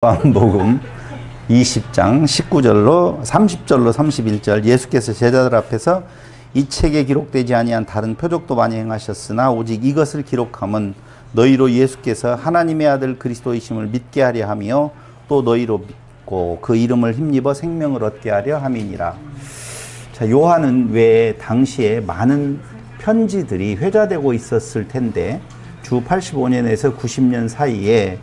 요한복음 20장 19절로 30절로 31절 예수께서 제자들 앞에서 이 책에 기록되지 아니한 다른 표적도 많이 행하셨으나 오직 이것을 기록함은 너희로 예수께서 하나님의 아들 그리스도이심을 믿게 하려 하며 또 너희로 믿고 그 이름을 힘입어 생명을 얻게 하려 함이니라. 자, 요한은 왜 당시에 많은 편지들이 회자되고 있었을 텐데 주 85년에서 90년 사이에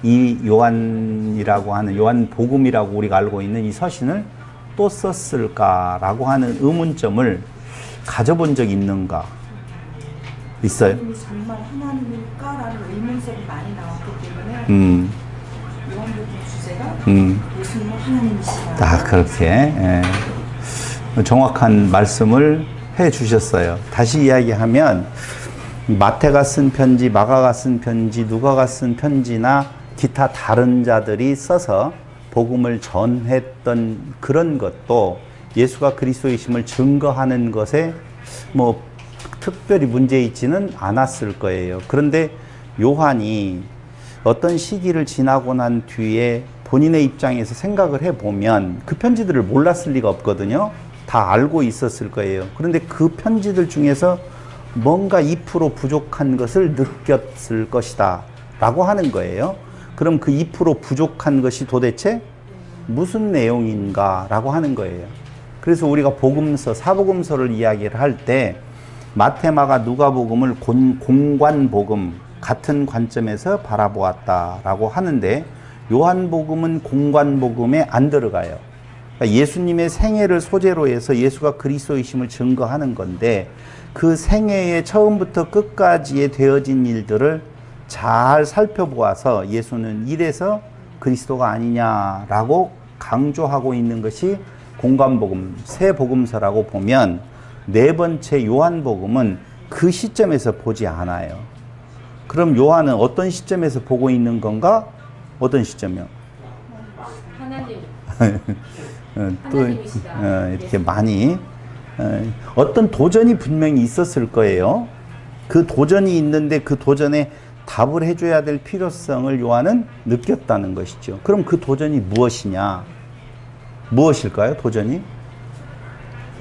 이 요한이라고 하는 요한복음이라고 우리가 알고 있는 이 서신을 또 썼을까라고 하는 의문점을 가져본 적이 있는가? 있어요? 정말 하나님일까라는 의문점이 많이 나왔기 때문에 요한복음 주제가 예수님은 하나님이시다. 그렇게 정확한 말씀을 해 주셨어요. 다시 이야기하면 마태가 쓴 편지, 마가가 쓴 편지, 누가가 쓴 편지나 기타 다른 자들이 써서 복음을 전했던 그런 것도 예수가 그리스도이심을 증거하는 것에 뭐 특별히 문제 있지는 않았을 거예요. 그런데 요한이 어떤 시기를 지나고 난 뒤에 본인의 입장에서 생각을 해보면 그 편지들을 몰랐을 리가 없거든요. 다 알고 있었을 거예요. 그런데 그 편지들 중에서 뭔가 2% 부족한 것을 느꼈을 것이다 라고 하는 거예요. 그럼 그 2% 부족한 것이 도대체 무슨 내용인가 라고 하는 거예요. 그래서 우리가 복음서, 사복음서를 이야기를 할 때 마태, 마가, 누가복음을 공관복음 같은 관점에서 바라보았다 라고 하는데 요한복음은 공관복음에 안 들어가요. 그러니까 예수님의 생애를 소재로 해서 예수가 그리스도이심을 증거하는 건데 그 생애의 처음부터 끝까지에 되어진 일들을 잘 살펴보아서 예수는 이래서 그리스도가 아니냐라고 강조하고 있는 것이 공관복음, 새 복음서라고 보면 네 번째 요한복음은 그 시점에서 보지 않아요. 그럼 요한은 어떤 시점에서 보고 있는 건가? 어떤 시점이요? 하나님. 또 이렇게 많이 어떤 도전이 분명히 있었을 거예요. 그 도전이 있는데 그 도전에 답을 해줘야 될 필요성을 요한은 느꼈다는 것이죠. 그럼 그 도전이 무엇이냐? 무엇일까요? 도전이?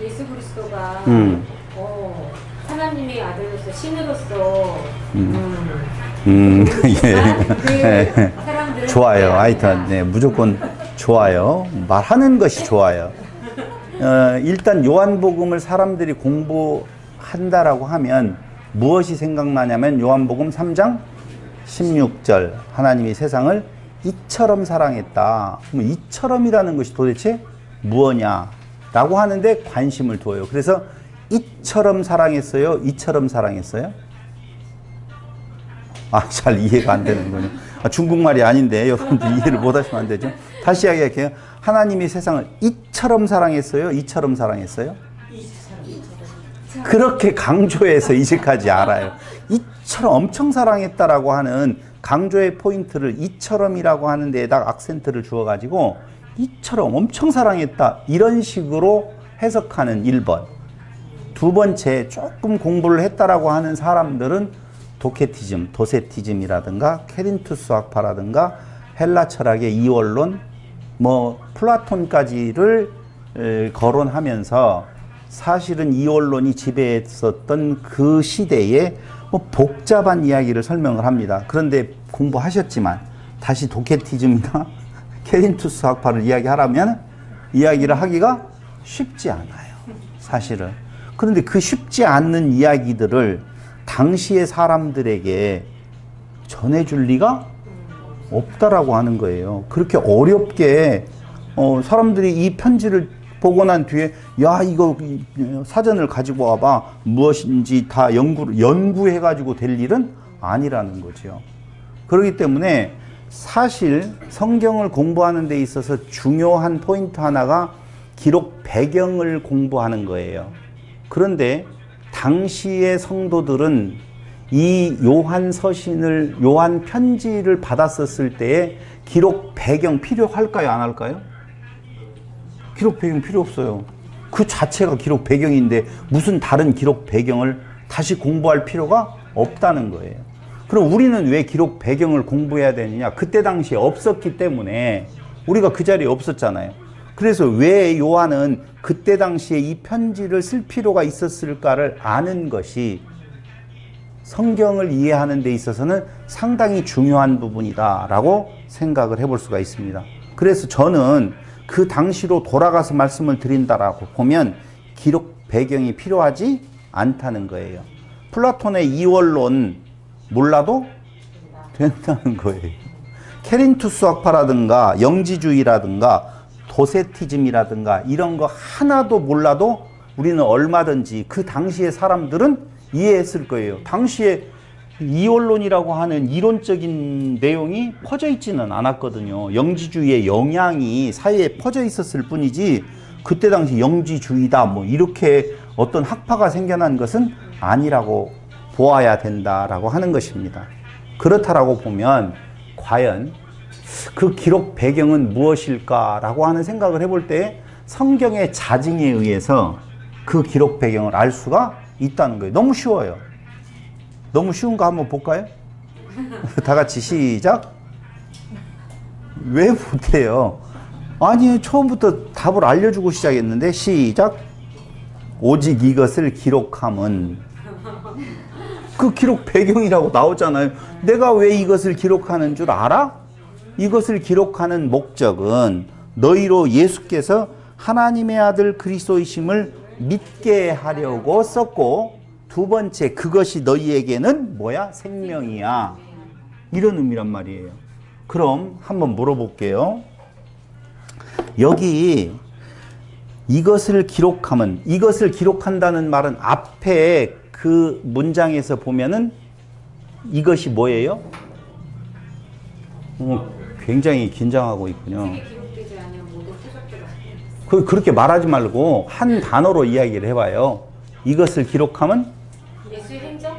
예수 그리스도가 하나님의 아들로서 신으로서 예. 좋아요. 하여튼 무조건 좋아요. 말하는 것이 좋아요. 일단 요한복음을 사람들이 공부한다라고 하면 무엇이 생각나냐면 요한복음 3장 16절 하나님이 세상을 이처럼 사랑했다. 그럼 이처럼이라는 것이 도대체 무엇냐라고 하는데 관심을 둬요. 그래서 이처럼 사랑했어요? 이처럼 사랑했어요? 잘 이해가 안 되는군요. 중국말이 아닌데 여러분들 이해를 못 하시면 안 되죠. 다시 이야기할게요. 하나님이 세상을 이처럼 사랑했어요? 이처럼 사랑했어요? 그렇게 강조해서 이제까지 알아요. 이처럼 엄청 사랑했다라고 하는 강조의 포인트를 이처럼이라고 하는 데에다가 악센트를 주어가지고 이처럼 엄청 사랑했다 이런 식으로 해석하는 1번. 두 번째, 조금 공부를 했다라고 하는 사람들은 도케티즘, 도세티즘이라든가 케린투스 학파라든가 헬라 철학의 이원론, 플라톤까지를 거론하면서 사실은 이원론이 지배했었던 그 시대에 복잡한 이야기를 설명을 합니다. 그런데 공부하셨지만 다시 도케티즘이나 케린투스 학파를 이야기하라면 이야기를 하기가 쉽지 않아요. 사실은. 그런데 그 쉽지 않는 이야기들을 당시의 사람들에게 전해줄 리가 없다라고 하는 거예요. 그렇게 어렵게 사람들이 이 편지를 보고 난 뒤에 이거 사전을 가지고 와봐 무엇인지 다 연구해가지고 될 일은 아니라는 거죠. 그렇기 때문에 사실 성경을 공부하는 데 있어서 중요한 포인트 하나가 기록 배경을 공부하는 거예요. 그런데 당시의 성도들은 이 요한 서신을, 요한 편지를 받았었을 때에 기록 배경 필요할까요? 안 할까요? 기록 배경 필요 없어요. 그 자체가 기록 배경인데 무슨 다른 기록 배경을 다시 공부할 필요가 없다는 거예요. 그럼 우리는 왜 기록 배경을 공부해야 되느냐? 그때 당시에 없었기 때문에 우리가 그 자리에 없었잖아요. 그래서 왜 요한은 그때 당시에 이 편지를 쓸 필요가 있었을까를 아는 것이 성경을 이해하는 데 있어서는 상당히 중요한 부분이다라고 생각을 해볼 수가 있습니다. 그래서 저는 그 당시로 돌아가서 말씀을 드린다라고 보면 기록 배경이 필요하지 않다는 거예요. 플라톤의 이원론 몰라도 된다는 거예요. 케린투스 학파라든가 영지주의라든가 도세티즘이라든가 이런 거 하나도 몰라도 우리는 얼마든지 그 당시의 사람들은 이해했을 거예요. 당시에 이원론이라고 하는 이론적인 내용이 퍼져 있지는 않았거든요. 영지주의의 영향이 사회에 퍼져 있었을 뿐이지 그때 당시 영지주의다 뭐 이렇게 어떤 학파가 생겨난 것은 아니라고 보아야 된다라고 하는 것입니다. 그렇다라고 보면 과연 그 기록 배경은 무엇일까라고 하는 생각을 해볼 때 성경의 자증에 의해서 그 기록 배경을 알 수가 있다는 거예요. 너무 쉬워요. 너무 쉬운 거 한번 볼까요? 다 같이 시작. 왜 못해요? 아니 처음부터 답을 알려주고 시작했는데 시작. 오직 이것을 기록함은 그 기록 배경이라고 나오잖아요. 내가 왜 이것을 기록하는 줄 알아? 이것을 기록하는 목적은 너희로 예수께서 하나님의 아들 그리스도이심을 믿게 하려고 썼고 두 번째 그것이 너희에게는 뭐야? 생명이야. 이런 의미란 말이에요. 그럼 한번 물어볼게요. 여기 이것을 기록함은 이것을 기록한다는 말은 앞에 그 문장에서 보면은 이것이 뭐예요? 굉장히 긴장하고 있군요. 그렇게 말하지 말고 한 단어로 이야기를 해봐요. 이것을 기록하면 예수의 행적?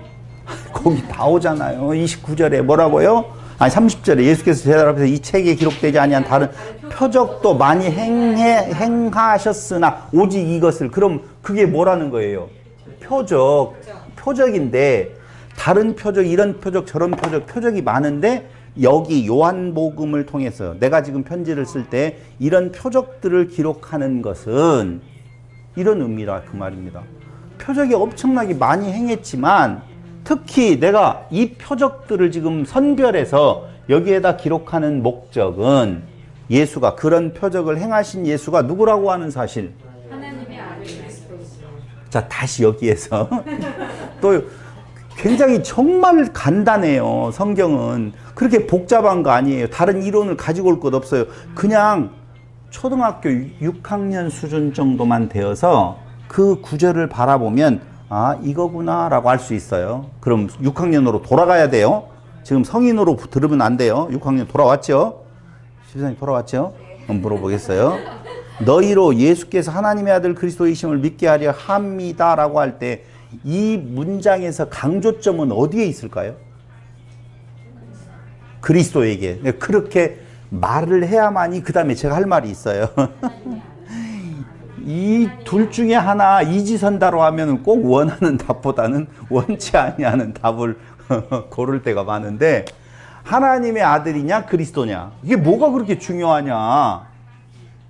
거기 나오잖아요. 29절에 뭐라고요? 아니 30절에 예수께서 제자 앞에서 이 책에 기록되지 아니한 다른 표적도 많이 행하셨으나 오직 이것을 그럼 그게 뭐라는 거예요? 표적인데 다른 표적 이런 표적 저런 표적이 많은데 여기 요한복음을 통해서 내가 지금 편지를 쓸 때 이런 표적들을 기록하는 것은 이런 의미라 그 말입니다. 표적이 엄청나게 많이 행했지만 특히 내가 이 표적들을 지금 선별해서 여기에다 기록하는 목적은 예수가 그런 표적을 행하신 예수가 누구라고 하는 사실. 하나님의 아들 그리스도이시죠. 자 다시 여기에서 또 굉장히 정말 간단해요. 성경은 그렇게 복잡한 거 아니에요. 다른 이론을 가지고 올 것 없어요. 그냥 초등학교 6학년 수준 정도만 되어서 그 구절을 바라보면 아 이거구나 라고 할 수 있어요. 그럼 6학년으로 돌아가야 돼요. 지금 성인으로 들으면 안 돼요. 6학년 돌아왔죠? 집사님 돌아왔죠? 한번 물어보겠어요. 너희로 예수께서 하나님의 아들 그리스도이심을 믿게 하려 합니다 라고 할 때 이 문장에서 강조점은 어디에 있을까요? 그리스도에게. 그렇게 말을 해야만이 그 다음에 제가 할 말이 있어요. 이 둘 중에 하나 이지선다로 하면 꼭 원하는 답보다는 원치 아니하는 답을 고를 때가 많은데 하나님의 아들이냐 그리스도냐 이게 뭐가 그렇게 중요하냐?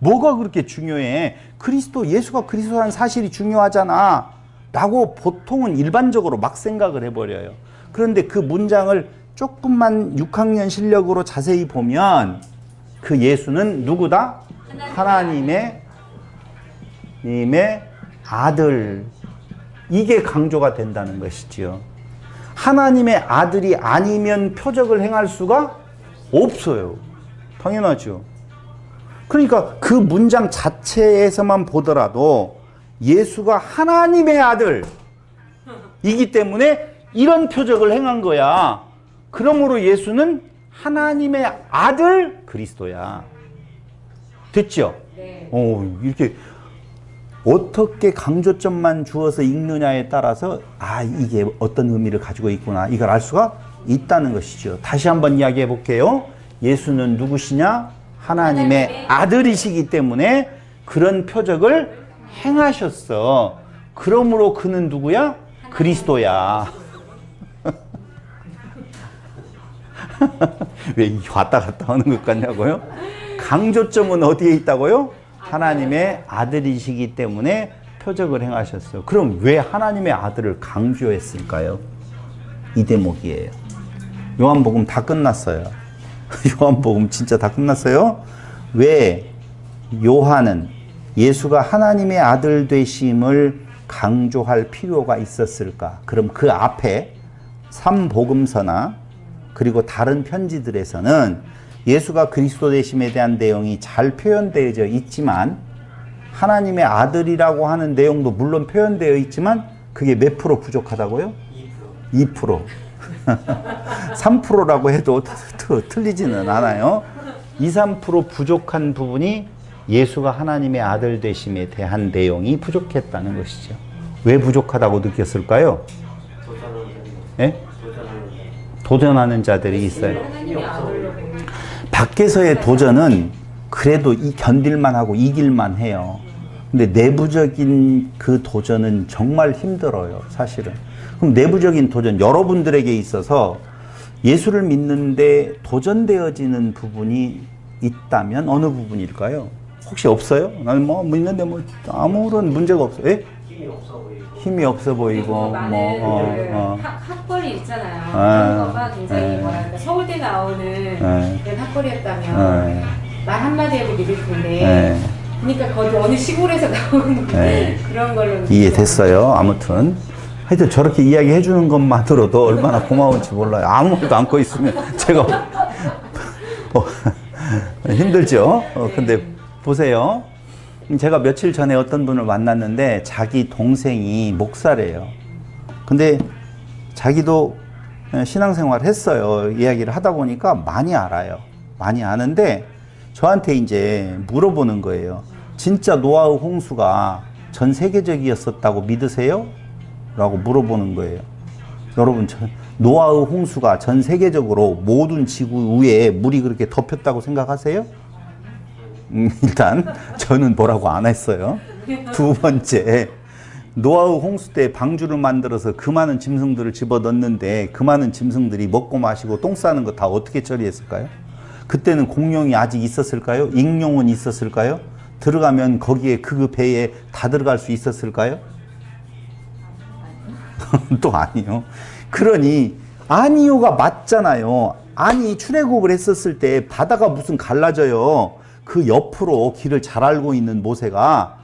뭐가 그렇게 중요해? 그리스도 예수가 그리스도라는 사실이 중요하잖아 라고 보통은 일반적으로 막 생각을 해버려요. 그런데 그 문장을 조금만 6학년 실력으로 자세히 보면 그 예수는 누구다? 하나님의 아들. 이게 강조가 된다는 것이지요. 하나님의 아들이 아니면 표적을 행할 수가 없어요. 당연하죠. 그러니까 그 문장 자체에서만 보더라도 예수가 하나님의 아들이기 때문에 이런 표적을 행한 거야. 그러므로 예수는 하나님의 아들 그리스도야. 됐죠? 네. 이렇게 어떻게 강조점만 주어서 읽느냐에 따라서 아 이게 어떤 의미를 가지고 있구나 이걸 알 수가 있다는 것이죠. 다시 한번 이야기해 볼게요. 예수는 누구시냐? 하나님의 아들이시기 때문에 그런 표적을 행하셨어. 그러므로 그는 누구야? 그리스도야. 왜 왔다 갔다 하는 것 같냐고요? 강조점은 어디에 있다고요? 하나님의 아들이시기 때문에 표적을 행하셨어요. 그럼 왜 하나님의 아들을 강조했을까요? 이 대목이에요. 요한복음 다 끝났어요. 요한복음 진짜 다 끝났어요. 왜 요한은 예수가 하나님의 아들 되심을 강조할 필요가 있었을까? 그럼 그 앞에 3복음서나 그리고 다른 편지들에서는 예수가 그리스도 되심에 대한 내용이 잘 표현되어져 있지만 하나님의 아들이라고 하는 내용도 물론 표현되어 있지만 그게 몇 프로 부족하다고요? 2%. 3%라고 해도 틀리지는 않아요. 2, 3% 부족한 부분이 예수가 하나님의 아들 되심에 대한 내용이 부족했다는 것이죠. 왜 부족하다고 느꼈을까요? 예? 도전하는 자들이 있어요. 밖에서의 도전은 그래도 견딜만 하고 이길만 해요. 근데 내부적인 그 도전은 정말 힘들어요, 사실은. 그럼 내부적인 도전, 여러분들에게 있어서 예수를 믿는데 도전되어지는 부분이 있다면 어느 부분일까요? 혹시 없어요? 나는 뭐 믿는데 뭐 아무런 문제가 없어요. 예? 힘이 없어 보이고 학벌이 있잖아요. 그런 거가 굉장히 뭐랄까 서울대 나오는 그런 학벌이었다면 말 한마디 해도 믿을 텐데 그러니까 거기 어느 시골에서 나오는 그런 걸로 이해됐어요. 아무튼 하여튼 저렇게 이야기해 주는 것만으로도 얼마나 고마운지 몰라요. 아무것도 안고 있으면 제가 힘들죠. 근데 보세요. 제가 며칠 전에 어떤 분을 만났는데 자기 동생이 목사래요. 근데 자기도 신앙생활을 했어요. 이야기를 하다 보니까 많이 알아요. 많이 아는데 저한테 이제 물어보는 거예요. 진짜 노아의 홍수가 전 세계적이었었다고 믿으세요? 라고 물어보는 거예요. 여러분, 노아의 홍수가 전 세계적으로 모든 지구 위에 물이 그렇게 덮였다고 생각하세요? 일단 저는 뭐라고 안 했어요. 두 번째, 노아의 홍수 때 방주를 만들어서 그 많은 짐승들을 집어넣는데 그 많은 짐승들이 먹고 마시고 똥 싸는 거 다 어떻게 처리했을까요? 그때는 공룡이 아직 있었을까요? 익룡은 있었을까요? 들어가면 거기에 그 배에 다 들어갈 수 있었을까요? 또 아니요. 그러니 아니요가 맞잖아요. 아니, 출애굽을 했었을 때 바다가 무슨 갈라져요. 그 옆으로 길을 잘 알고 있는 모세가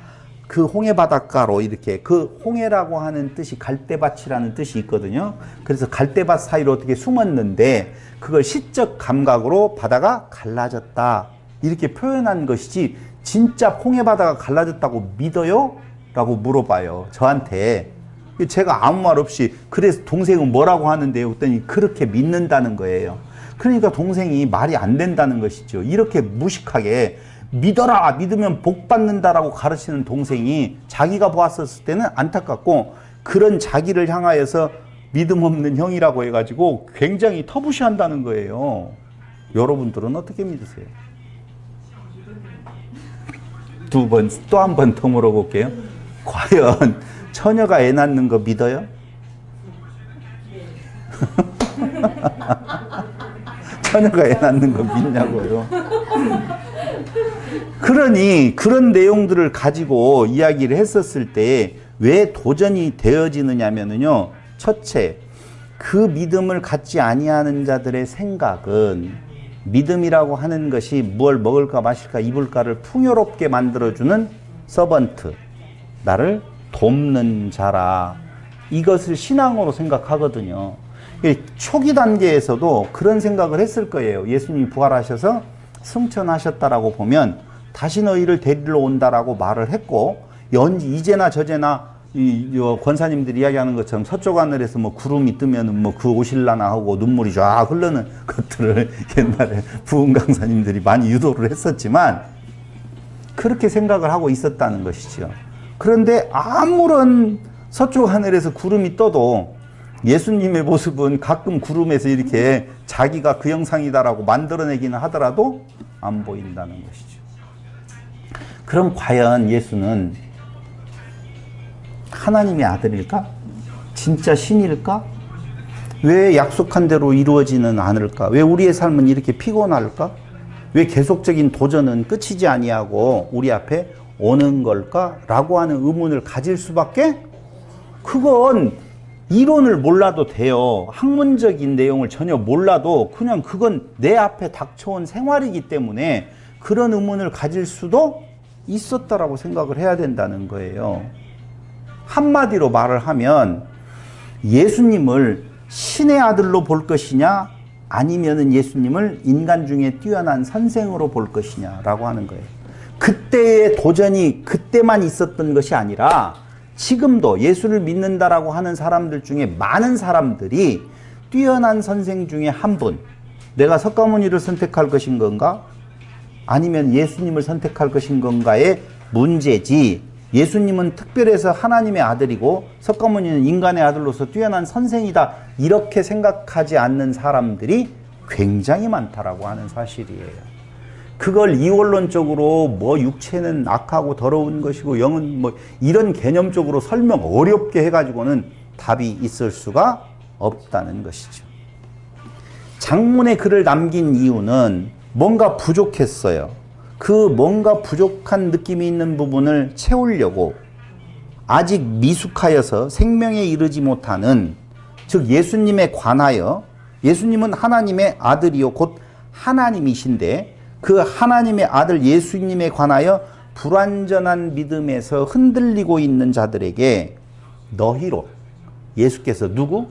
그 홍해 바닷가로 이렇게, 그 홍해라고 하는 뜻이 갈대밭이라는 뜻이 있거든요. 그래서 갈대밭 사이로 어떻게 숨었는데 그걸 시적 감각으로 바다가 갈라졌다 이렇게 표현한 것이지 진짜 홍해 바다가 갈라졌다고 믿어요? 라고 물어봐요, 저한테. 제가 아무 말 없이 그래서 동생은 뭐라고 하는데요? 그랬더니 그렇게 믿는다는 거예요. 그러니까 동생이 말이 안 된다는 것이죠. 이렇게 무식하게 믿어라, 믿으면 복 받는다라고 가르치는 동생이 자기가 보았었을 때는 안타깝고, 그런 자기를 향하여서 믿음 없는 형이라고 해가지고 굉장히 터부시한다는 거예요. 여러분들은 어떻게 믿으세요? 또 한 번 더 물어볼게요. 과연 처녀가 애 낳는 거 믿어요? 처녀가 애 낳는 거 믿냐고요. 그러니 그런 내용들을 가지고 이야기를 했었을 때 왜 도전이 되어지느냐면요, 첫째, 그 믿음을 갖지 아니하는 자들의 생각은 믿음이라고 하는 것이 무엇을 먹을까 마실까 입을까를 풍요롭게 만들어주는 서번트, 나를 돕는 자라, 이것을 신앙으로 생각하거든요. 초기 단계에서도 그런 생각을 했을 거예요. 예수님이 부활하셔서 승천하셨다라고 보면 다시 너희를 데리러 온다라고 말을 했고, 이제나 저제나 권사님들이 이야기하는 것처럼 서쪽 하늘에서 뭐 구름이 뜨면은 뭐 그 오실라나 하고 눈물이 쫙 흐르는 것들을 옛날에 부흥 강사님들이 많이 유도를 했었지만 그렇게 생각을 하고 있었다는 것이죠. 그런데 아무런 서쪽 하늘에서 구름이 떠도 예수님의 모습은 가끔 구름에서 이렇게 자기가 그 형상이다라고 만들어내기는 하더라도 안 보인다는 것이죠. 그럼 과연 예수는 하나님의 아들일까? 진짜 신일까? 왜 약속한 대로 이루어지는 않을까? 왜 우리의 삶은 이렇게 피곤할까? 왜 계속적인 도전은 끝이지 아니하고 우리 앞에 오는 걸까? 라고 하는 의문을 가질 수밖에? 그건 이론을 몰라도 돼요. 학문적인 내용을 전혀 몰라도 그냥 그건 내 앞에 닥쳐온 생활이기 때문에 그런 의문을 가질 수도 있었다라고 생각을 해야 된다는 거예요. 한마디로 말을 하면 예수님을 신의 아들로 볼 것이냐 아니면은 예수님을 인간 중에 뛰어난 선생으로 볼 것이냐라고 하는 거예요. 그때의 도전이 그때만 있었던 것이 아니라 지금도 예수를 믿는다라고 하는 사람들 중에 많은 사람들이 뛰어난 선생 중에 한 분, 내가 석가모니를 선택할 것인 건가? 아니면 예수님을 선택할 것인 건가의 문제지, 예수님은 특별해서 하나님의 아들이고 석가모니는 인간의 아들로서 뛰어난 선생이다, 이렇게 생각하지 않는 사람들이 굉장히 많다라고 하는 사실이에요. 그걸 이원론적으로 뭐 육체는 악하고 더러운 것이고 영은 뭐 이런 개념적으로 설명 어렵게 해가지고는 답이 있을 수가 없다는 것이죠. 장문의 글을 남긴 이유는 뭔가 부족했어요. 그 뭔가 부족한 느낌이 있는 부분을 채우려고, 아직 미숙하여서 생명에 이르지 못하는, 즉 예수님에 관하여, 예수님은 하나님의 아들이요 곧 하나님이신데 그 하나님의 아들 예수님에 관하여 불완전한 믿음에서 흔들리고 있는 자들에게 너희로, 예수께서 누구?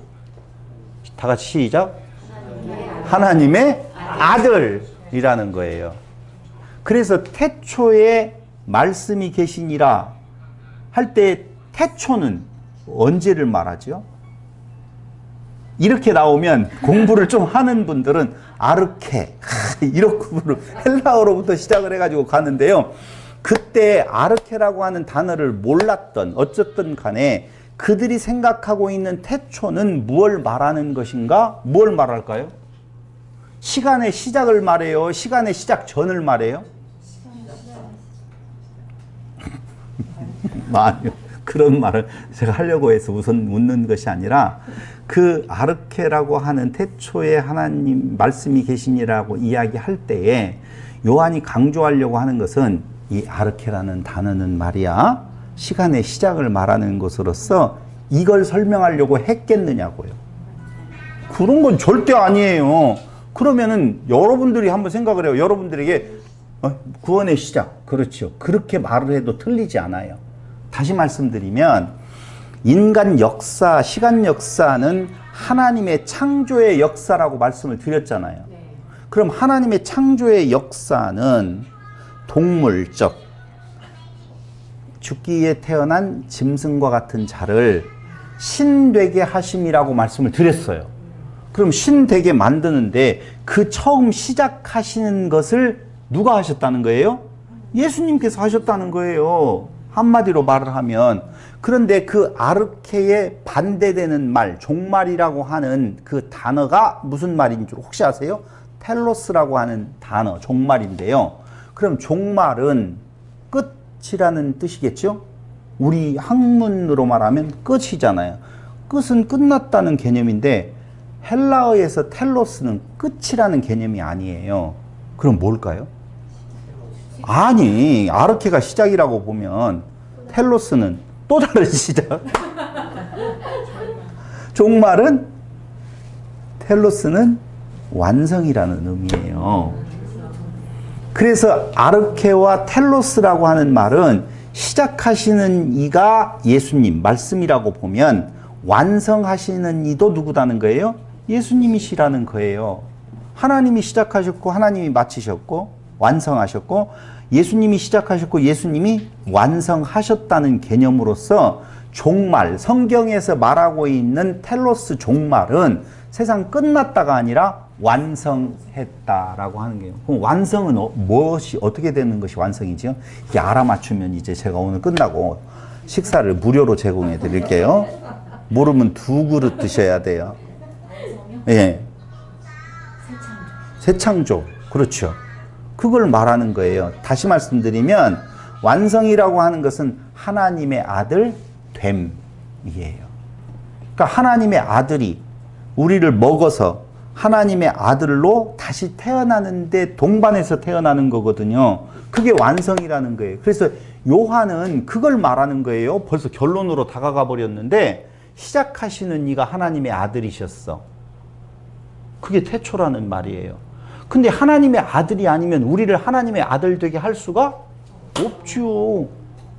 다 같이 시작. 하나님의 아들이라는 거예요. 그래서 태초에 말씀이 계시니라 할 때 태초는 언제를 말하죠? 이렇게 나오면 공부를 좀 하는 분들은 아르케 이렇게 헬라어로부터 시작을 해가지고 가는데요. 그때 아르케라고 하는 단어를 몰랐던 어쨌든 간에 그들이 생각하고 있는 태초는 무엇을 말하는 것인가? 무엇을 말할까요? 시간의 시작을 말해요? 시간의 시작 전을 말해요? 아니요. 그런 말을 제가 하려고 해서 우선 묻는 것이 아니라 그 아르케라고 하는 태초에 하나님 말씀이 계시니라고 이야기할 때에 요한이 강조하려고 하는 것은 이 아르케라는 단어는 말이야 시간의 시작을 말하는 것으로서 이걸 설명하려고 했겠느냐고요. 그런 건 절대 아니에요. 그러면은 여러분들이 한번 생각을 해요. 여러분들에게 구원의 시작, 그렇죠, 그렇게 말을 해도 틀리지 않아요. 다시 말씀드리면 인간 역사, 시간 역사는 하나님의 창조의 역사라고 말씀을 드렸잖아요. 그럼 하나님의 창조의 역사는 동물적, 죽기에 태어난 짐승과 같은 자를 신되게 하심이라고 말씀을 드렸어요. 그럼 신되게 만드는데 그 처음 시작하시는 것을 누가 하셨다는 거예요? 예수님께서 하셨다는 거예요. 한마디로 말을 하면. 그런데 그 아르케에 반대되는 말, 종말이라고 하는 그 단어가 무슨 말인 줄 혹시 아세요? 텔로스라고 하는 단어, 종말인데요. 그럼 종말은 끝이라는 뜻이겠죠? 우리 학문으로 말하면 끝이잖아요. 끝은 끝났다는 개념인데 헬라어에서 텔로스는 끝이라는 개념이 아니에요. 그럼 뭘까요? 아니, 아르케가 시작이라고 보면 텔로스는 또 다른 시작. 종말은, 텔로스는 완성이라는 의미예요. 그래서 아르케와 텔로스라고 하는 말은 시작하시는 이가 예수님, 말씀이라고 보면 완성하시는 이도 누구다는 거예요? 예수님이시라는 거예요. 하나님이 시작하셨고 하나님이 마치셨고 완성하셨고 예수님이 시작하셨고 예수님이 완성하셨다는 개념으로서 종말, 성경에서 말하고 있는 텔로스 종말은 세상 끝났다가 아니라 완성했다라고 하는 거예요. 그럼 완성은 무엇이 어떻게 되는 것이 완성이죠? 이게 알아맞추면 이제 제가 오늘 끝나고 식사를 무료로 제공해 드릴게요. 모르면 2그릇 드셔야 돼요. 예. 새창조. 그렇죠. 그걸 말하는 거예요. 다시 말씀드리면 완성이라고 하는 것은 하나님의 아들 됨이에요. 그러니까 하나님의 아들이 우리를 먹어서 하나님의 아들로 다시 태어나는데 동반해서 태어나는 거거든요. 그게 완성이라는 거예요. 그래서 요한은 그걸 말하는 거예요. 벌써 결론으로 다가가 버렸는데 시작하시는 이가 하나님의 아들이셨어. 그게 태초라는 말이에요. 근데 하나님의 아들이 아니면 우리를 하나님의 아들 되게 할 수가 없지요.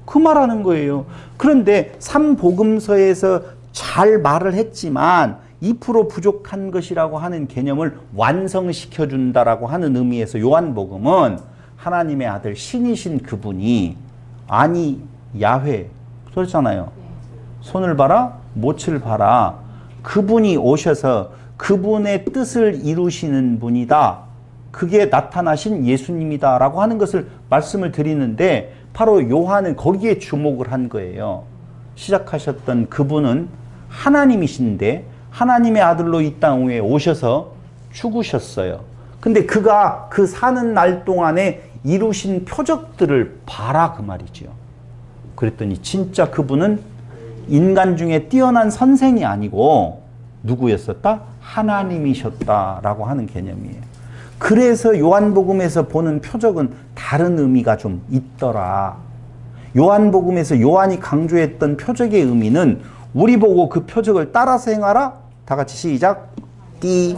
그 말하는 거예요. 그런데 3복음서에서 잘 말을 했지만 2% 부족한 것이라고 하는 개념을 완성시켜 준다라고 하는 의미에서 요한복음은 하나님의 아들 신이신 그분이 아니 야훼 그렇잖아요. 손을 봐라 못을 봐라. 그분이 오셔서 그분의 뜻을 이루시는 분이다. 그게 나타나신 예수님이다 라고 하는 것을 말씀을 드리는데 바로 요한은 거기에 주목을 한 거예요. 시작하셨던 그분은 하나님이신데 하나님의 아들로 이 땅 위에 오셔서 죽으셨어요. 근데 그가 그 사는 날 동안에 이루신 표적들을 봐라 그 말이죠. 그랬더니 진짜 그분은 인간 중에 뛰어난 선생이 아니고 누구였었다? 하나님이셨다라고 하는 개념이에요. 그래서 요한복음에서 보는 표적은 다른 의미가 좀 있더라. 요한복음에서 요한이 강조했던 표적의 의미는 우리 보고 그 표적을 따라서 행하라? 다 같이 시작. 띠.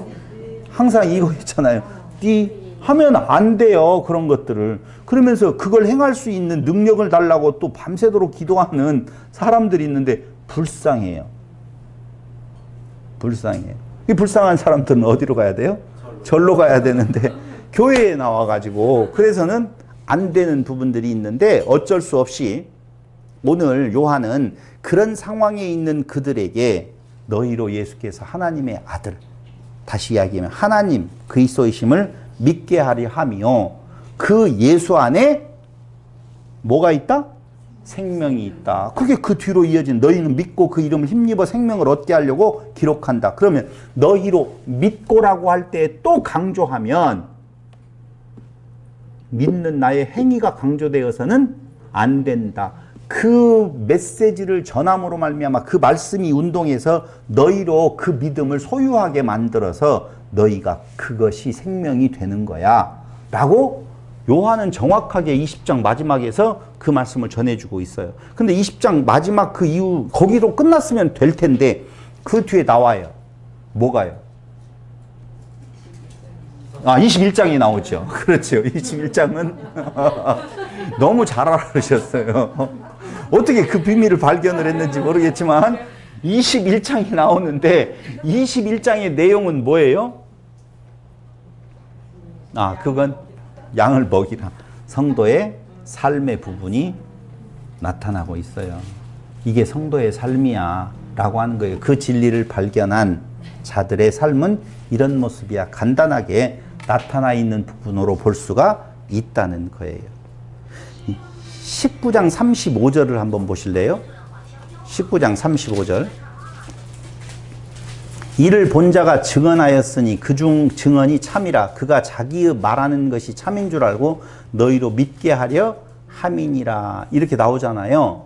항상 이거 있잖아요. 띠. 하면 안 돼요. 그런 것들을. 그러면서 그걸 행할 수 있는 능력을 달라고 또 밤새도록 기도하는 사람들이 있는데 불쌍해요. 불쌍해요. 이 불쌍한 사람들은 어디로 가야 돼요? 절로 가야 되는데 교회에 나와가지고 그래서는 안 되는 부분들이 있는데 어쩔 수 없이 오늘 요한은 그런 상황에 있는 그들에게 너희로 예수께서 하나님의 아들, 다시 이야기하면 하나님 그리스도이심을 믿게 하려 하며 그 예수 안에 뭐가 있다? 생명이 있다. 그게 그 뒤로 이어진 너희는 믿고 그 이름을 힘입어 생명을 얻게 하려고 기록한다. 그러면 너희로 믿고라고 할 때 또 강조하면 믿는 나의 행위가 강조되어서는 안 된다. 그 메시지를 전함으로 말미암아 그 말씀이 운동해서 너희로 그 믿음을 소유하게 만들어서 너희가 그것이 생명이 되는 거야 라고 요한은 정확하게 20장 마지막에서 그 말씀을 전해주고 있어요. 근데 20장 마지막 그 이후 거기로 끝났으면 될 텐데 그 뒤에 나와요. 뭐가요? 21장이 나오죠. 그렇죠. 21장은 너무 잘 알아주셨어요. 어떻게 그 비밀을 발견을 했는지 모르겠지만 21장이 나오는데 21장의 내용은 뭐예요? 그건 양을 먹이라. 성도의 삶의 부분이 나타나고 있어요. 이게 성도의 삶이야 라고 하는 거예요. 그 진리를 발견한 자들의 삶은 이런 모습이야. 간단하게 나타나 있는 부분으로 볼 수가 있다는 거예요. 19장 35절을 한번 보실래요? 19장 35절. 이를 본 자가 증언하였으니 그중 증언이 참이라. 그가 자기의 말하는 것이 참인 줄 알고 너희로 믿게 하려 함이니라. 이렇게 나오잖아요.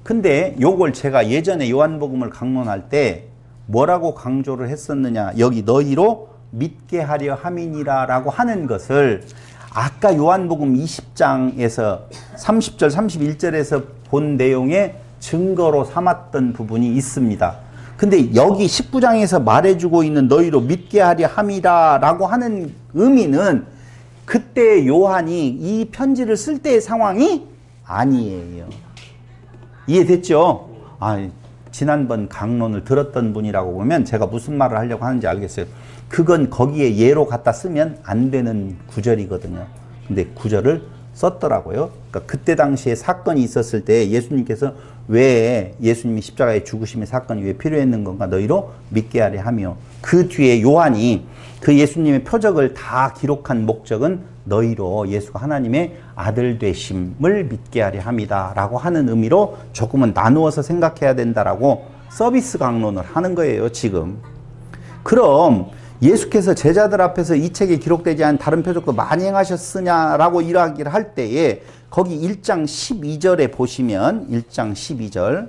근데 요걸 제가 예전에 요한복음을 강론할 때 뭐라고 강조를 했었느냐. 여기 너희로 믿게 하려 함이니라 라고 하는 것을 아까 요한복음 20장에서 30절 31절에서 본 내용의 증거로 삼았던 부분이 있습니다. 근데 여기 19장에서 말해주고 있는 너희로 믿게 하려 함이라 라고 하는 의미는 그때 요한이 이 편지를 쓸 때의 상황이 아니에요. 이해됐죠? 지난번 강론을 들었던 분이라고 보면 제가 무슨 말을 하려고 하는지 알겠어요. 그건 거기에 예로 갖다 쓰면 안 되는 구절이거든요. 근데 구절을 썼더라고요. 그러니까 그때 당시에 사건이 있었을 때 예수님께서 왜 예수님이 십자가에 죽으심의 사건이 왜 필요했는 건가 너희로 믿게 하려 하며 그 뒤에 요한이 그 예수님의 표적을 다 기록한 목적은 너희로 예수가 하나님의 아들 되심을 믿게 하려 함이다 라고 하는 의미로 조금은 나누어서 생각해야 된다라고 서비스 강론을 하는 거예요 지금. 그럼 예수께서 제자들 앞에서 이 책에 기록되지 않은 다른 표적도 많이 행하셨으냐라고 이야기를 할 때에 거기 1장 12절에 보시면 1장 12절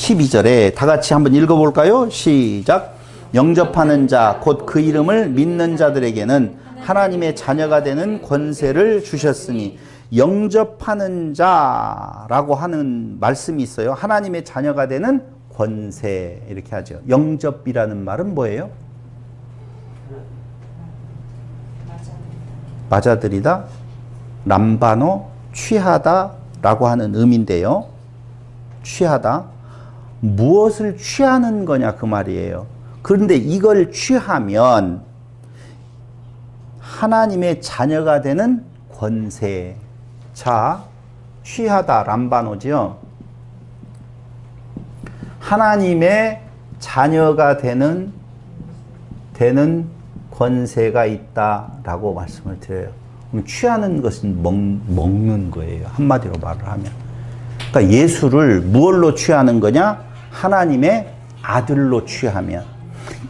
12절에 다 같이 한번 읽어볼까요? 시작. 영접하는 자, 곧 그 이름을 믿는 자들에게는 하나님의 자녀가 되는 권세를 주셨으니, 영접하는 자라고 하는 말씀이 있어요. 하나님의 자녀가 되는 권세, 이렇게 하죠. 영접이라는 말은 뭐예요? 맞아들이다, 람바노, 취하다 라고 하는 의미인데요. 취하다. 무엇을 취하는 거냐 그 말이에요. 그런데 이걸 취하면 하나님의 자녀가 되는 권세. 자, 취하다, 람바노지요. 하나님의 자녀가 되는 권세가 있다라고 말씀을 드려요. 그럼 취하는 것은 먹는 거예요. 한마디로 말을 하면. 그러니까 예수를 무엇로 취하는 거냐? 하나님의 아들로 취하면.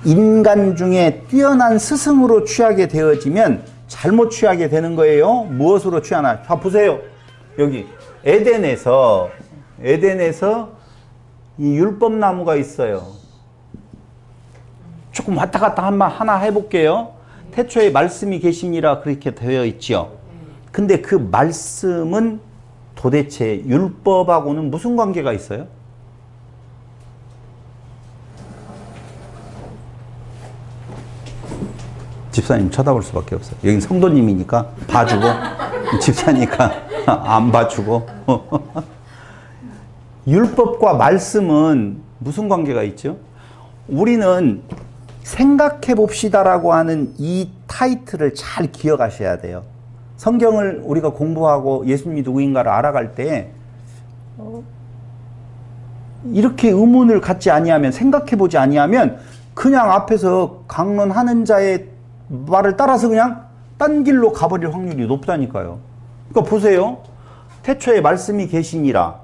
인간 중에 뛰어난 스승으로 취하게 되어지면 잘못 취하게 되는 거예요. 무엇으로 취하나? 자, 보세요. 여기 에덴에서 이 율법나무가 있어요. 조금 왔다 갔다 하나 해볼게요. 태초에 말씀이 계시니라 그렇게 되어 있죠. 근데 그 말씀은 도대체 율법하고는 무슨 관계가 있어요? 집사님 쳐다볼 수밖에 없어요. 여긴 성도님이니까 봐주고, 집사니까 안 봐주고. 율법과 말씀은 무슨 관계가 있죠? 우리는 생각해 봅시다라고 하는 이 타이틀을 잘 기억하셔야 돼요. 성경을 우리가 공부하고 예수님이 누구인가를 알아갈 때 이렇게 의문을 갖지 아니하면, 생각해 보지 아니하면 그냥 앞에서 강론하는 자의 말을 따라서 그냥 딴 길로 가버릴 확률이 높다니까요. 그러니까 보세요. 태초에 말씀이 계시니라.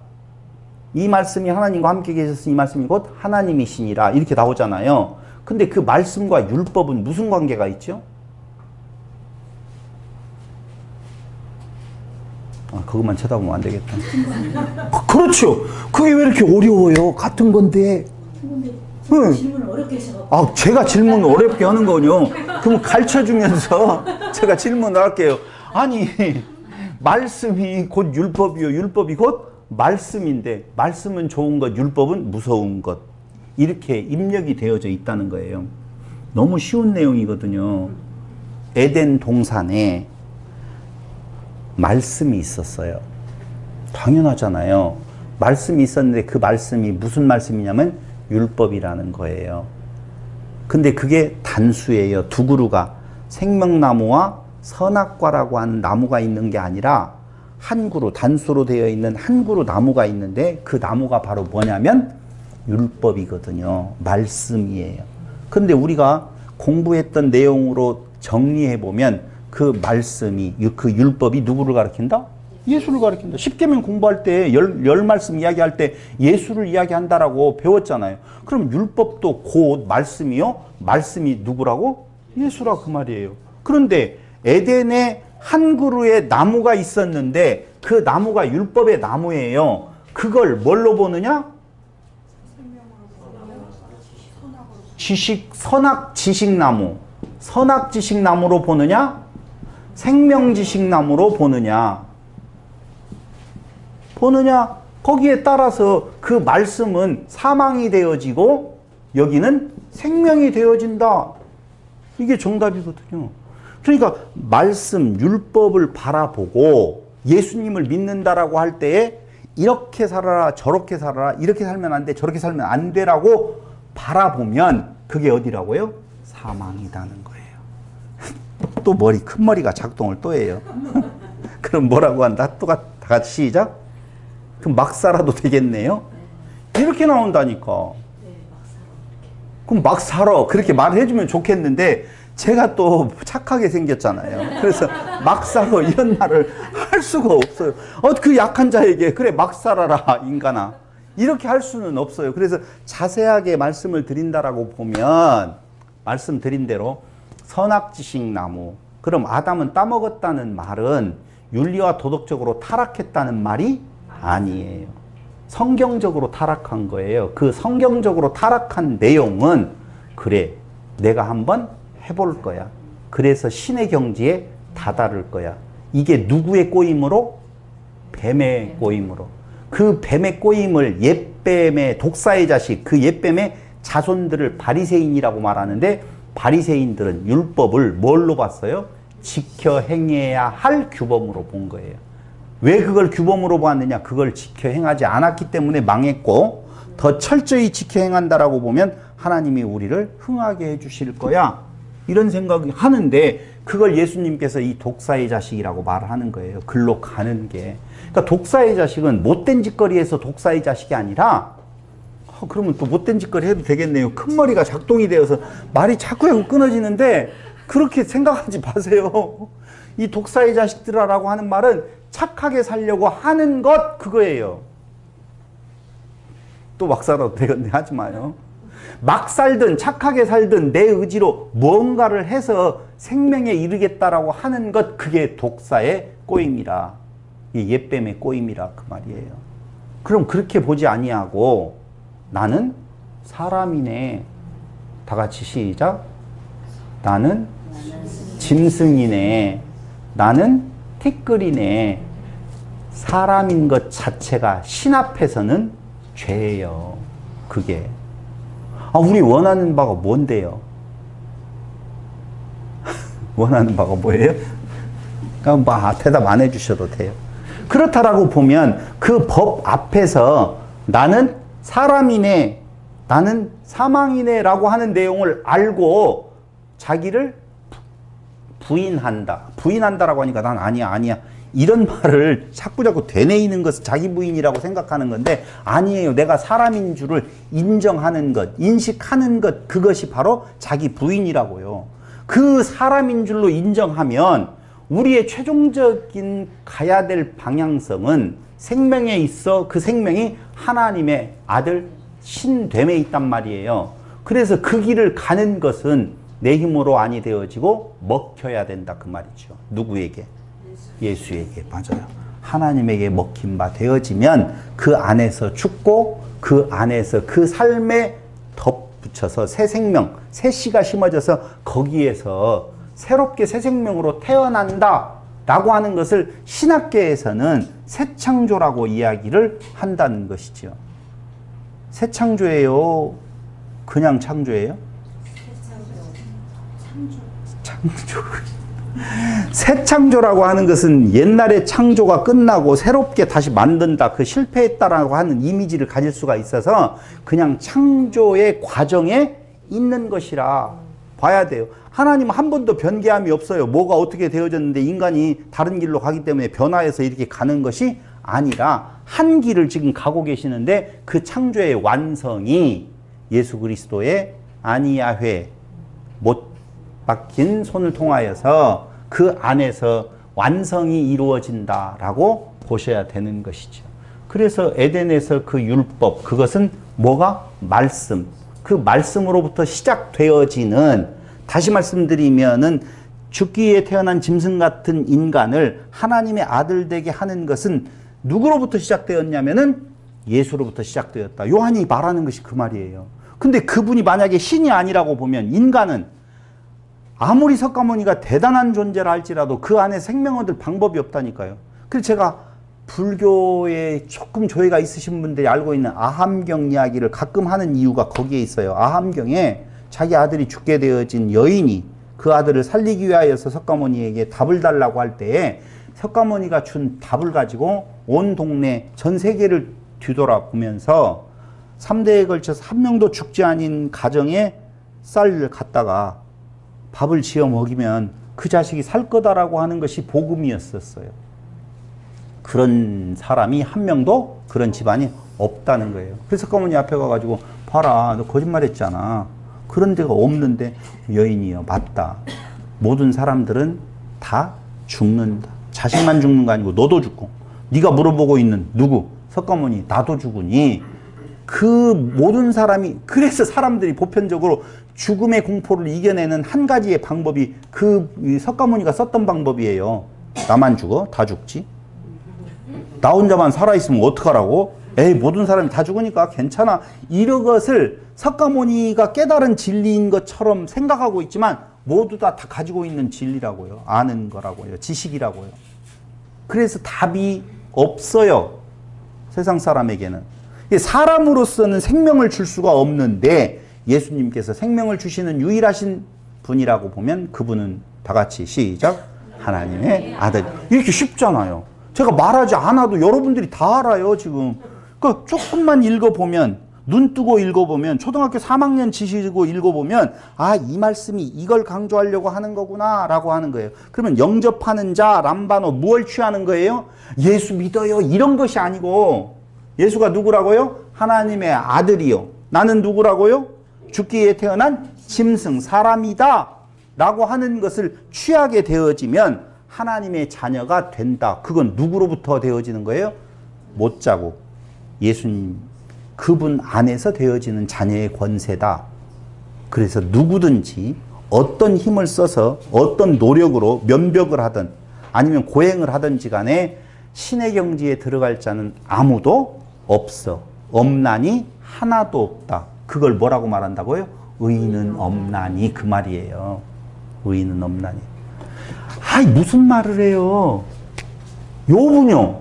이 말씀이 하나님과 함께 계셨으니 이 말씀이 곧 하나님이시니라. 이렇게 나오잖아요. 근데 그 말씀과 율법은 무슨 관계가 있죠? 그것만 쳐다보면 안 되겠다. 그렇죠. 그게 왜 이렇게 어려워요? 같은 건데. 응. 질문을 어렵게 해서. 제가 질문을 어렵게 하는 거요. 그럼 가르쳐주면서 제가 질문을 할게요. 아니, 말씀이 곧 율법이요. 율법이 곧 말씀인데, 말씀은 좋은 것, 율법은 무서운 것. 이렇게 입력이 되어져 있다는 거예요. 너무 쉬운 내용이거든요. 에덴 동산에 말씀이 있었어요. 당연하잖아요. 말씀이 있었는데 그 말씀이 무슨 말씀이냐면 율법이라는 거예요. 근데 그게 단수예요. 두 그루가. 생명나무와 선악과라고 하는 나무가 있는 게 아니라 한 그루, 단수로 되어 있는 한 그루 나무가 있는데 그 나무가 바로 뭐냐면 율법이거든요. 말씀이에요. 근데 우리가 공부했던 내용으로 정리해보면 그 말씀이, 그 율법이 누구를 가리킨다? 예수를 가리킨다. 십계명 공부할 때 열 말씀 이야기할 때 예수를 이야기한다라고 배웠잖아요. 그럼 율법도 곧 말씀이요? 말씀이 누구라고? 예수라 그 말이에요. 그런데 에덴에 한 그루의 나무가 있었는데 그 나무가 율법의 나무예요. 그걸 뭘로 보느냐? 선악지식나무. 선악지식나무로 보느냐? 생명지식나무로 보느냐? 거기에 따라서 그 말씀은 사망이 되어지고 여기는 생명이 되어진다. 이게 정답이거든요. 그러니까 말씀, 율법을 바라보고 예수님을 믿는다라고 할 때에 이렇게 살아라, 저렇게 살아라, 이렇게 살면 안 돼, 저렇게 살면 안 돼라고 바라보면 그게 어디라고요? 사망이라는 거예요. 또 큰 머리가 작동을 또 해요. 그럼 뭐라고 한다? 다 같이 시작? 그럼 막 살아도 되겠네요? 이렇게 나온다니까. 그럼 막 살아. 그렇게 말을 해주면 좋겠는데 제가 또 착하게 생겼잖아요. 그래서 막 살아 이런 말을 할 수가 없어요. 그 약한 자에게 그래 막 살아라 인간아. 이렇게 할 수는 없어요. 그래서 자세하게 말씀을 드린다라고 보면 말씀드린 대로 선악지식나무. 그럼 아담은 따먹었다는 말은 윤리와 도덕적으로 타락했다는 말이 아니에요. 성경적으로 타락한 거예요. 그 성경적으로 타락한 내용은 그래 내가 한번 해볼 거야. 그래서 신의 경지에 다다를 거야. 이게 누구의 꼬임으로? 뱀의 꼬임으로. 그 뱀의 꼬임을 옛뱀의 독사의 자식, 그 옛뱀의 자손들을 바리새인이라고 말하는데 바리새인들은 율법을 뭘로 봤어요? 지켜 행해야 할 규범으로 본 거예요. 왜 그걸 규범으로 보았느냐? 그걸 지켜 행하지 않았기 때문에 망했고 더 철저히 지켜 행한다라고 보면 하나님이 우리를 흥하게 해주실 거야. 이런 생각을 하는데 그걸 예수님께서 이 독사의 자식이라고 말하는 거예요. 글로 가는 게. 그러니까 독사의 자식은 못된 짓거리에서 독사의 자식이 아니라 그러면 또 못된 짓거리 해도 되겠네요. 큰 머리가 작동이 되어서 말이 자꾸 끊어지는데 그렇게 생각하지 마세요. 이 독사의 자식들아라고 하는 말은 착하게 살려고 하는 것 그거예요. 또 막 살아도 되겠네 하지 마요. 막 살든 착하게 살든 내 의지로 무언가를 해서 생명에 이르겠다라고 하는 것 그게 독사의 꼬임이라. 옛뱀의 꼬임이라 그 말이에요. 그럼 그렇게 보지 아니하고 나는 사람이네. 다 같이 시작. 나는 짐승이네. 나는 티끌이네. 사람인 것 자체가 신 앞에서는 죄예요. 그게. 우리 원하는 바가 뭔데요? 원하는 바가 뭐예요? 대답 안 해주셔도 돼요. 그렇다라고 보면 그 법 앞에서 나는 사람이네, 나는 사망이네 라고 하는 내용을 알고 자기를 부인한다라고 하니까 난 아니야. 이런 말을 자꾸 되뇌이는 것은 자기 부인이라고 생각하는 건데 아니에요. 내가 사람인 줄을 인정하는 것, 인식하는 것 그것이 바로 자기 부인이라고요. 그 사람인 줄로 인정하면 우리의 최종적인 가야 될 방향성은 생명에 있어 그 생명이 하나님의 아들 신됨에 있단 말이에요. 그래서 그 길을 가는 것은 내 힘으로 아니 되어지고 먹혀야 된다 그 말이죠. 누구에게? 예수에게. 맞아요. 하나님에게 먹힌 바 되어지면 그 안에서 죽고 그 안에서 그 삶에 덧붙여서 새 생명, 새 씨가 심어져서 거기에서 새롭게 새 생명으로 태어난다 라고 하는 것을 신학계에서는 새 창조라고 이야기를 한다는 것이죠. 새 창조예요? 그냥 창조예요? 창조. 새 창조라고 하는 것은 옛날에 창조가 끝나고 새롭게 다시 만든다, 그 실패했다라고 하는 이미지를 가질 수가 있어서 그냥 창조의 과정에 있는 것이라 봐야 돼요. 하나님은 한 번도 변개함이 없어요. 뭐가 어떻게 되어졌는데 인간이 다른 길로 가기 때문에 변화해서 이렇게 가는 것이 아니라 한 길을 지금 가고 계시는데 그 창조의 완성이 예수 그리스도의 아니야훼 못 박힌 손을 통하여서 그 안에서 완성이 이루어진다라고 보셔야 되는 것이죠. 그래서 에덴에서 그 율법, 그것은 뭐가? 말씀. 그 말씀으로부터 시작되어지는, 다시 말씀드리면은 죽기 위해 태어난 짐승 같은 인간을 하나님의 아들 되게 하는 것은 누구로부터 시작되었냐면은 예수로부터 시작되었다. 요한이 말하는 것이 그 말이에요. 근데 그분이 만약에 신이 아니라고 보면 인간은 아무리 석가모니가 대단한 존재라 할지라도 그 안에 생명 얻을 방법이 없다니까요. 그래서 제가 불교에 조금 조예가 있으신 분들이 알고 있는 아함경 이야기를 가끔 하는 이유가 거기에 있어요. 아함경에 자기 아들이 죽게 되어진 여인이 그 아들을 살리기 위하여서 석가모니에게 답을 달라고 할 때에 석가모니가 준 답을 가지고 온 동네 전 세계를 뒤돌아보면서 3대에 걸쳐서 한 명도 죽지 않은 가정에 쌀을 갖다가 밥을 지어 먹이면 그 자식이 살 거다라고 하는 것이 복음이었었어요. 그런 사람이 한 명도 그런 집안이 없다는 거예요. 그래서 석가모니 앞에 가가지고 봐라, 너 거짓말했잖아. 그런 데가 없는데 여인이요, 맞다. 모든 사람들은 다 죽는다. 자식만 죽는 거 아니고 너도 죽고, 네가 물어보고 있는 누구? 석가모니, 나도 죽으니 그 모든 사람이, 그래서 사람들이 보편적으로 죽음의 공포를 이겨내는 한 가지의 방법이 그 석가모니가 썼던 방법이에요. 나만 죽어? 다 죽지? 나 혼자만 살아있으면 어떡하라고? 에이, 모든 사람이 다 죽으니까 괜찮아. 이런 것을 석가모니가 깨달은 진리인 것처럼 생각하고 있지만 모두 다 가지고 있는 진리라고요. 아는 거라고요. 지식이라고요. 그래서 답이 없어요. 세상 사람에게는. 사람으로서는 생명을 줄 수가 없는데 예수님께서 생명을 주시는 유일하신 분이라고 보면 그분은 다 같이 시작. 하나님의 아들. 이렇게 쉽잖아요. 제가 말하지 않아도 여러분들이 다 알아요, 지금. 그 조금만 읽어보면, 눈 뜨고 읽어보면, 초등학교 3학년 지시고 읽어보면, 아, 이 말씀이 이걸 강조하려고 하는 거구나, 라고 하는 거예요. 그러면 영접하는 자, 람바노, 무엇을 취하는 거예요? 예수 믿어요. 이런 것이 아니고, 예수가 누구라고요? 하나님의 아들이요. 나는 누구라고요? 죽기에 태어난 짐승, 사람이다. 라고 하는 것을 취하게 되어지면 하나님의 자녀가 된다. 그건 누구로부터 되어지는 거예요? 못자국. 예수님. 그분 안에서 되어지는 자녀의 권세다. 그래서 누구든지 어떤 힘을 써서 어떤 노력으로 면벽을 하든 아니면 고행을 하든지 간에 신의 경지에 들어갈 자는 아무도 없어. 없나니 하나도 없다. 그걸 뭐라고 말한다고요? 의인은 없나니, 그 말이에요. 의인은 없나니. 아이, 무슨 말을 해요? 요분요.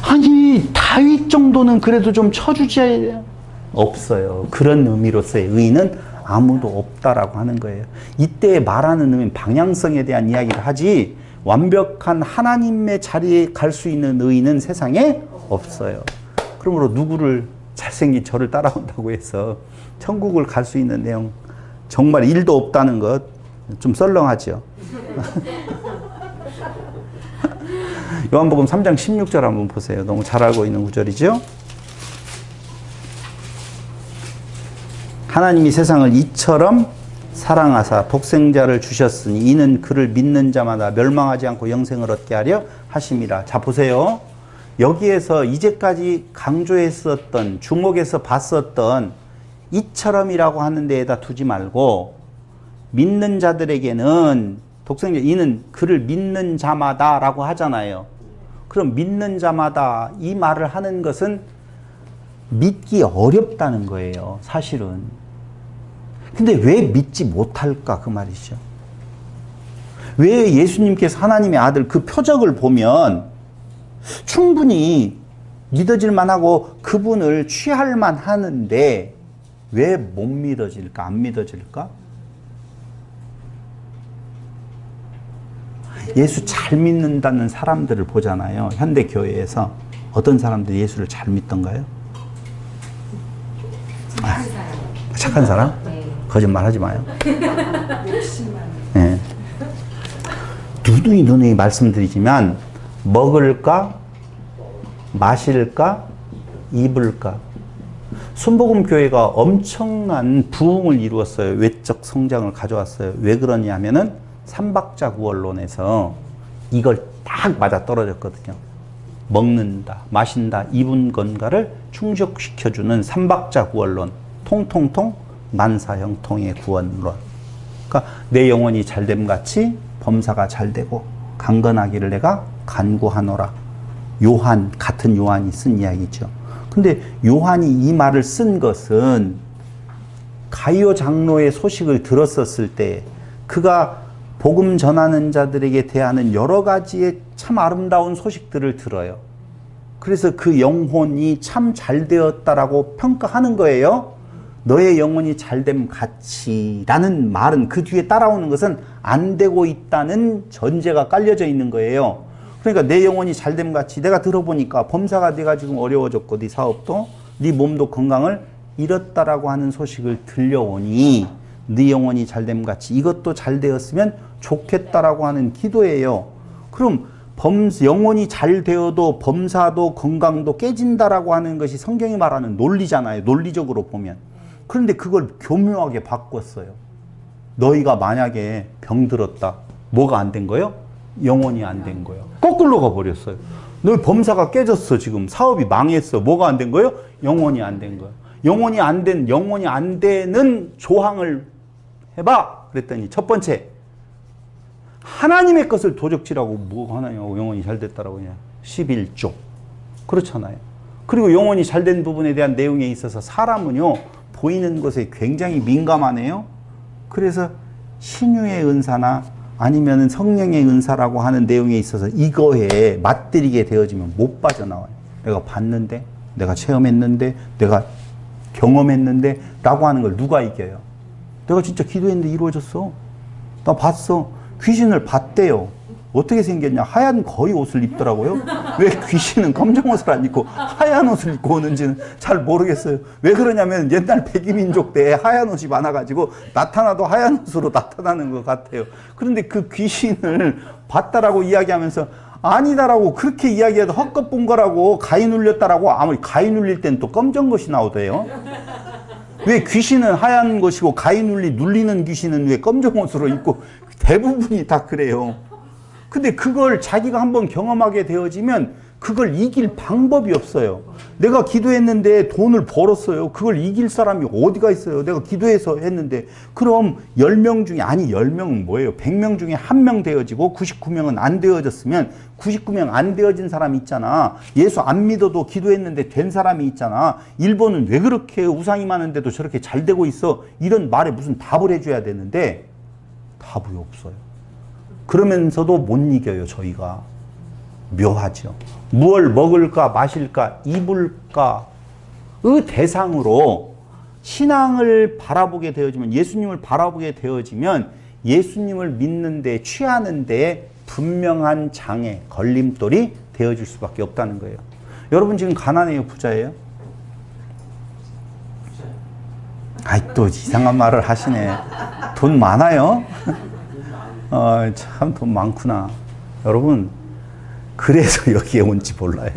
아니, 다윗 정도는 그래도 좀 쳐주지. 없어요. 그런 의미로서의 의인은 아무도 없다라고 하는 거예요. 이때 말하는 의미는 방향성에 대한 이야기를 하지, 완벽한 하나님의 자리에 갈 수 있는 의인은 세상에 없어요. 그러므로 누구를 잘생긴 저를 따라온다고 해서 천국을 갈 수 있는 내용 정말 1도 없다는 것 좀 썰렁하죠. 요한복음 3장 16절 한번 보세요. 너무 잘 알고 있는 구절이죠. 하나님이 세상을 이처럼 사랑하사 독생자를 주셨으니 이는 그를 믿는 자마다 멸망하지 않고 영생을 얻게 하려 하심이라. 자, 보세요. 여기에서 이제까지 강조했었던, 주목해서 봤었던 이처럼이라고 하는 데에다 두지 말고, 믿는 자들에게는 독생자, 이는 그를 믿는 자마다 라고 하잖아요. 그럼 믿는 자마다 이 말을 하는 것은 믿기 어렵다는 거예요, 사실은. 근데 왜 믿지 못할까, 그 말이죠. 왜 예수님께서 하나님의 아들 그 표적을 보면 충분히 믿어질 만하고 그분을 취할 만하는데 왜 못 믿어질까, 안 믿어질까? 예수 잘 믿는다는 사람들을 보잖아요. 현대교회에서 어떤 사람들이 예수를 잘 믿던가요? 착한 사람. 착한 사람? 네. 거짓말 하지 마요. 네. 누누이 말씀드리지만 먹을까, 마실까, 입을까. 순복음교회가 엄청난 부흥을 이루었어요. 외적 성장을 가져왔어요. 왜 그러냐면은 삼박자구원론에서 이걸 딱 맞아 떨어졌거든요. 먹는다, 마신다, 입은 건가를 충족시켜주는 삼박자구원론. 통통통 만사형통의 구원론. 그러니까 내 영혼이 잘됨 같이 범사가 잘되고 강건하기를 내가 간구하노라. 요한, 같은 요한이 쓴 이야기죠. 근데 요한이 이 말을 쓴 것은 가이오 장로의 소식을 들었었을 때 그가 복음 전하는 자들에게 대하는 여러 가지의 참 아름다운 소식들을 들어요. 그래서 그 영혼이 참 잘되었다라고 평가하는 거예요. 너의 영혼이 잘됨 같이라는 말은 그 뒤에 따라오는 것은 안 되고 있다는 전제가 깔려져 있는 거예요. 그러니까 내 영혼이 잘됨 같이 내가 들어보니까 범사가 네가 지금 어려워졌고 네 사업도 네 몸도 건강을 잃었다라고 하는 소식을 들려오니 네 영혼이 잘됨 같이 이것도 잘 되었으면 좋겠다라고 하는 기도예요. 그럼 영혼이 잘 되어도 범사도 건강도 깨진다라고 하는 것이 성경이 말하는 논리잖아요. 논리적으로 보면. 그런데 그걸 교묘하게 바꿨어요. 너희가 만약에 병들었다. 뭐가 안 된 거예요? 영혼이 안 된 거예요. 거꾸로 가버렸어요. 너희 범사가 깨졌어. 지금 사업이 망했어. 뭐가 안 된 거예요? 영혼이 안 된 거예요. 영혼이 안 되는 조항을 해봐. 그랬더니 첫 번째, 하나님의 것을 도적질하고 뭐 하나요? 영혼이 잘 됐다라고 그냥 11조. 그렇잖아요. 그리고 영혼이 잘된 부분에 대한 내용에 있어서 사람은요, 보이는 것에 굉장히 민감하네요. 그래서 신유의 은사나 아니면 성령의 은사라고 하는 내용에 있어서 이거에 맞들이게 되어지면 못 빠져나와요. 내가 봤는데, 내가 체험했는데, 내가 경험했는데 라고 하는 걸 누가 이겨요? 내가 진짜 기도했는데 이루어졌어. 나 봤어. 귀신을 봤대요. 어떻게 생겼냐? 하얀 거의 옷을 입더라고요. 왜 귀신은 검정 옷을 안 입고 하얀 옷을 입고 오는지는 잘 모르겠어요. 왜 그러냐면 옛날 백이민족 때에 하얀 옷이 많아가지고 나타나도 하얀 옷으로 나타나는 것 같아요. 그런데 그 귀신을 봤다라고 이야기하면서 아니다라고 그렇게 이야기해도 헛것 본 거라고 가위 눌렸다라고 아무리 가위 눌릴 땐 또 검정 것이 나오대요. 왜 귀신은 하얀 것이고 가위 눌리는 귀신은 왜 검정 옷으로 입고 대부분이 다 그래요. 근데 그걸 자기가 한번 경험하게 되어지면 그걸 이길 방법이 없어요. 내가 기도했는데 돈을 벌었어요. 그걸 이길 사람이 어디가 있어요? 내가 기도해서 했는데. 그럼 10명 중에, 아니 10명은 뭐예요? 100명 중에 1명 되어지고 99명은 안 되어졌으면 99명 안 되어진 사람이 있잖아. 예수 안 믿어도 기도했는데 된 사람이 있잖아. 일본은 왜 그렇게 우상이 많은데도 저렇게 잘 되고 있어? 이런 말에 무슨 답을 해줘야 되는데 답이 없어요. 그러면서도 못 이겨요, 저희가. 묘하죠. 무엇을 먹을까, 마실까, 입을까의 대상으로 신앙을 바라보게 되어지면, 예수님을 바라보게 되어지면 예수님을 믿는데, 취하는데 분명한 장애, 걸림돌이 되어질 수밖에 없다는 거예요. 여러분 지금 가난해요, 부자예요? 아이, 또 이상한 말을 하시네. 돈 많아요? 참 돈 많구나. 여러분, 그래서 여기에 온지 몰라요.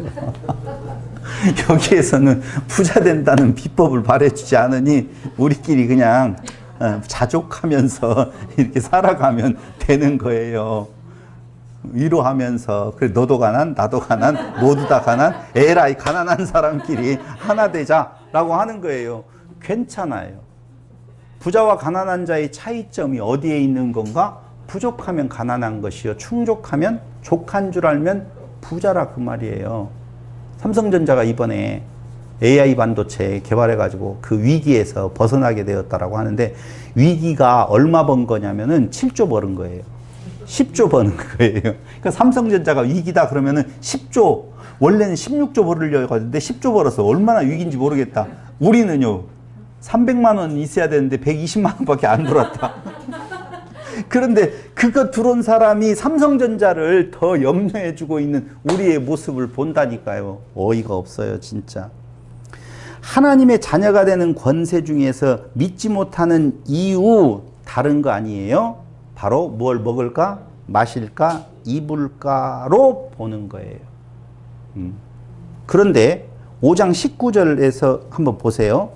여기에서는 부자 된다는 비법을 말해주지 않으니 우리끼리 그냥 자족하면서 이렇게 살아가면 되는 거예요. 위로하면서, 그래, 너도 가난, 나도 가난, 모두 다 가난, 에라이 가난한 사람끼리 하나 되자라고 하는 거예요. 괜찮아요. 부자와 가난한 자의 차이점이 어디에 있는 건가? 부족하면 가난한 것이요, 충족하면 족한 줄 알면 부자라, 그 말이에요. 삼성전자가 이번에 AI 반도체 개발해가지고 그 위기에서 벗어나게 되었다라고 하는데, 위기가 얼마 번 거냐면은 7조 버는 거예요. 10조 버는 거예요. 그러니까 삼성전자가 위기다 그러면은 10조, 원래는 16조 벌으려고 하는데 10조 벌어서 얼마나 위기인지 모르겠다. 우리는요, 300만 원 있어야 되는데 120만 원밖에 안 들어왔다. 그런데 그거 들어온 사람이 삼성전자를 더 염려해주고 있는 우리의 모습을 본다니까요. 어이가 없어요, 진짜. 하나님의 자녀가 되는 권세 중에서 믿지 못하는 이유 다른 거 아니에요? 바로 뭘 먹을까, 마실까, 입을까로 보는 거예요. 그런데 5장 19절에서 한번 보세요.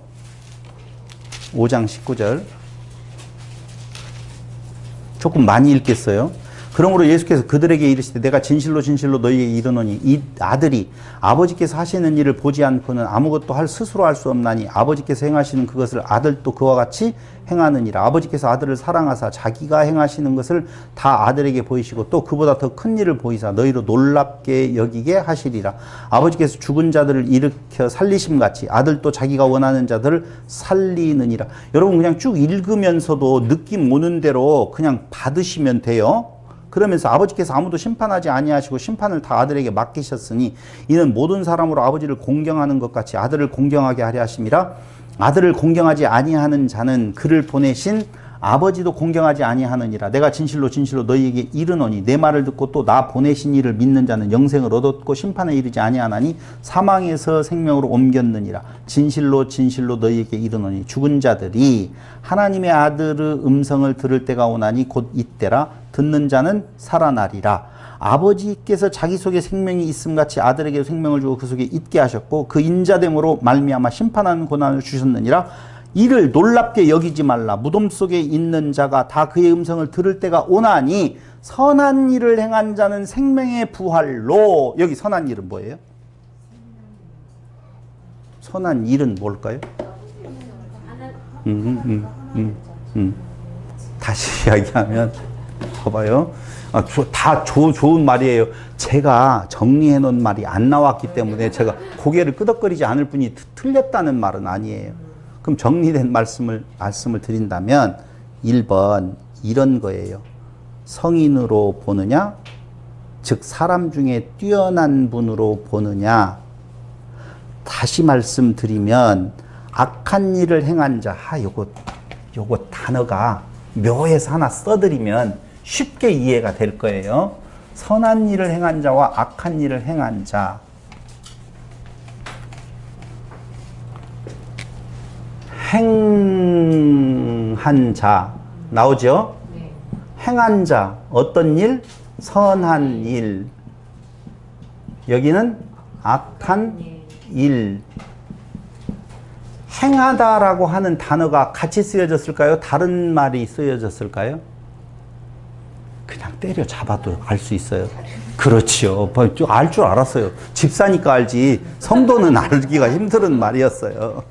5장 19절. 조금 많이 읽겠어요. 그러므로 예수께서 그들에게 이르시되 내가 진실로 진실로 너희에게 이르노니 이 아들이 아버지께서 하시는 일을 보지 않고는 아무것도 스스로 할 수 없나니 아버지께서 행하시는 그것을 아들도 그와 같이 행하느니라. 아버지께서 아들을 사랑하사 자기가 행하시는 것을 다 아들에게 보이시고 또 그보다 더 큰 일을 보이사 너희로 놀랍게 여기게 하시리라. 아버지께서 죽은 자들을 일으켜 살리심같이 아들도 자기가 원하는 자들을 살리느니라. 여러분 그냥 쭉 읽으면서도 느낌 오는 대로 그냥 받으시면 돼요. 그러면서 아버지께서 아무도 심판하지 아니하시고 심판을 다 아들에게 맡기셨으니 이는 모든 사람으로 아버지를 공경하는 것 같이 아들을 공경하게 하려 하심이라. 아들을 공경하지 아니하는 자는 그를 보내신 아버지도 공경하지 아니하느니라. 내가 진실로 진실로 너희에게 이르노니 내 말을 듣고 또 나 보내신 이를 믿는 자는 영생을 얻었고 심판에 이르지 아니하나니 사망에서 생명으로 옮겼느니라. 진실로 진실로 너희에게 이르노니 죽은 자들이 하나님의 아들의 음성을 들을 때가 오나니 곧 이때라. 듣는 자는 살아나리라. 아버지께서 자기 속에 생명이 있음같이 아들에게 생명을 주고 그 속에 있게 하셨고 그 인자됨으로 말미암아 심판하는 고난을 주셨느니라. 이를 놀랍게 여기지 말라. 무덤 속에 있는 자가 다 그의 음성을 들을 때가 오나니 선한 일을 행한 자는 생명의 부활로. 여기 선한 일은 뭐예요? 선한 일은 뭘까요? 다시 이야기하면 봐봐요. 좋은 말이에요. 제가 정리해 놓은 말이 안 나왔기 때문에 제가 고개를 끄덕거리지 않을 뿐이 틀렸다는 말은 아니에요. 그럼 정리된 말씀을 드린다면 1번 이런 거예요. 성인으로 보느냐, 즉 사람 중에 뛰어난 분으로 보느냐. 다시 말씀드리면 악한 일을 행한 자, 요거 단어가 묘해서 하나 써드리면 쉽게 이해가 될 거예요. 선한 일을 행한 자와 악한 일을 행한 자. 행한 자 나오죠? 네. 행한 자 어떤 일? 선한 일. 여기는 악한 일. 행하다라고 하는 단어가 같이 쓰여졌을까요? 다른 말이 쓰여졌을까요? 그냥 때려잡아도 알 수 있어요. 그렇죠. 알 줄 알았어요. 집사니까 알지. 성도는 알기가 힘든 말이었어요.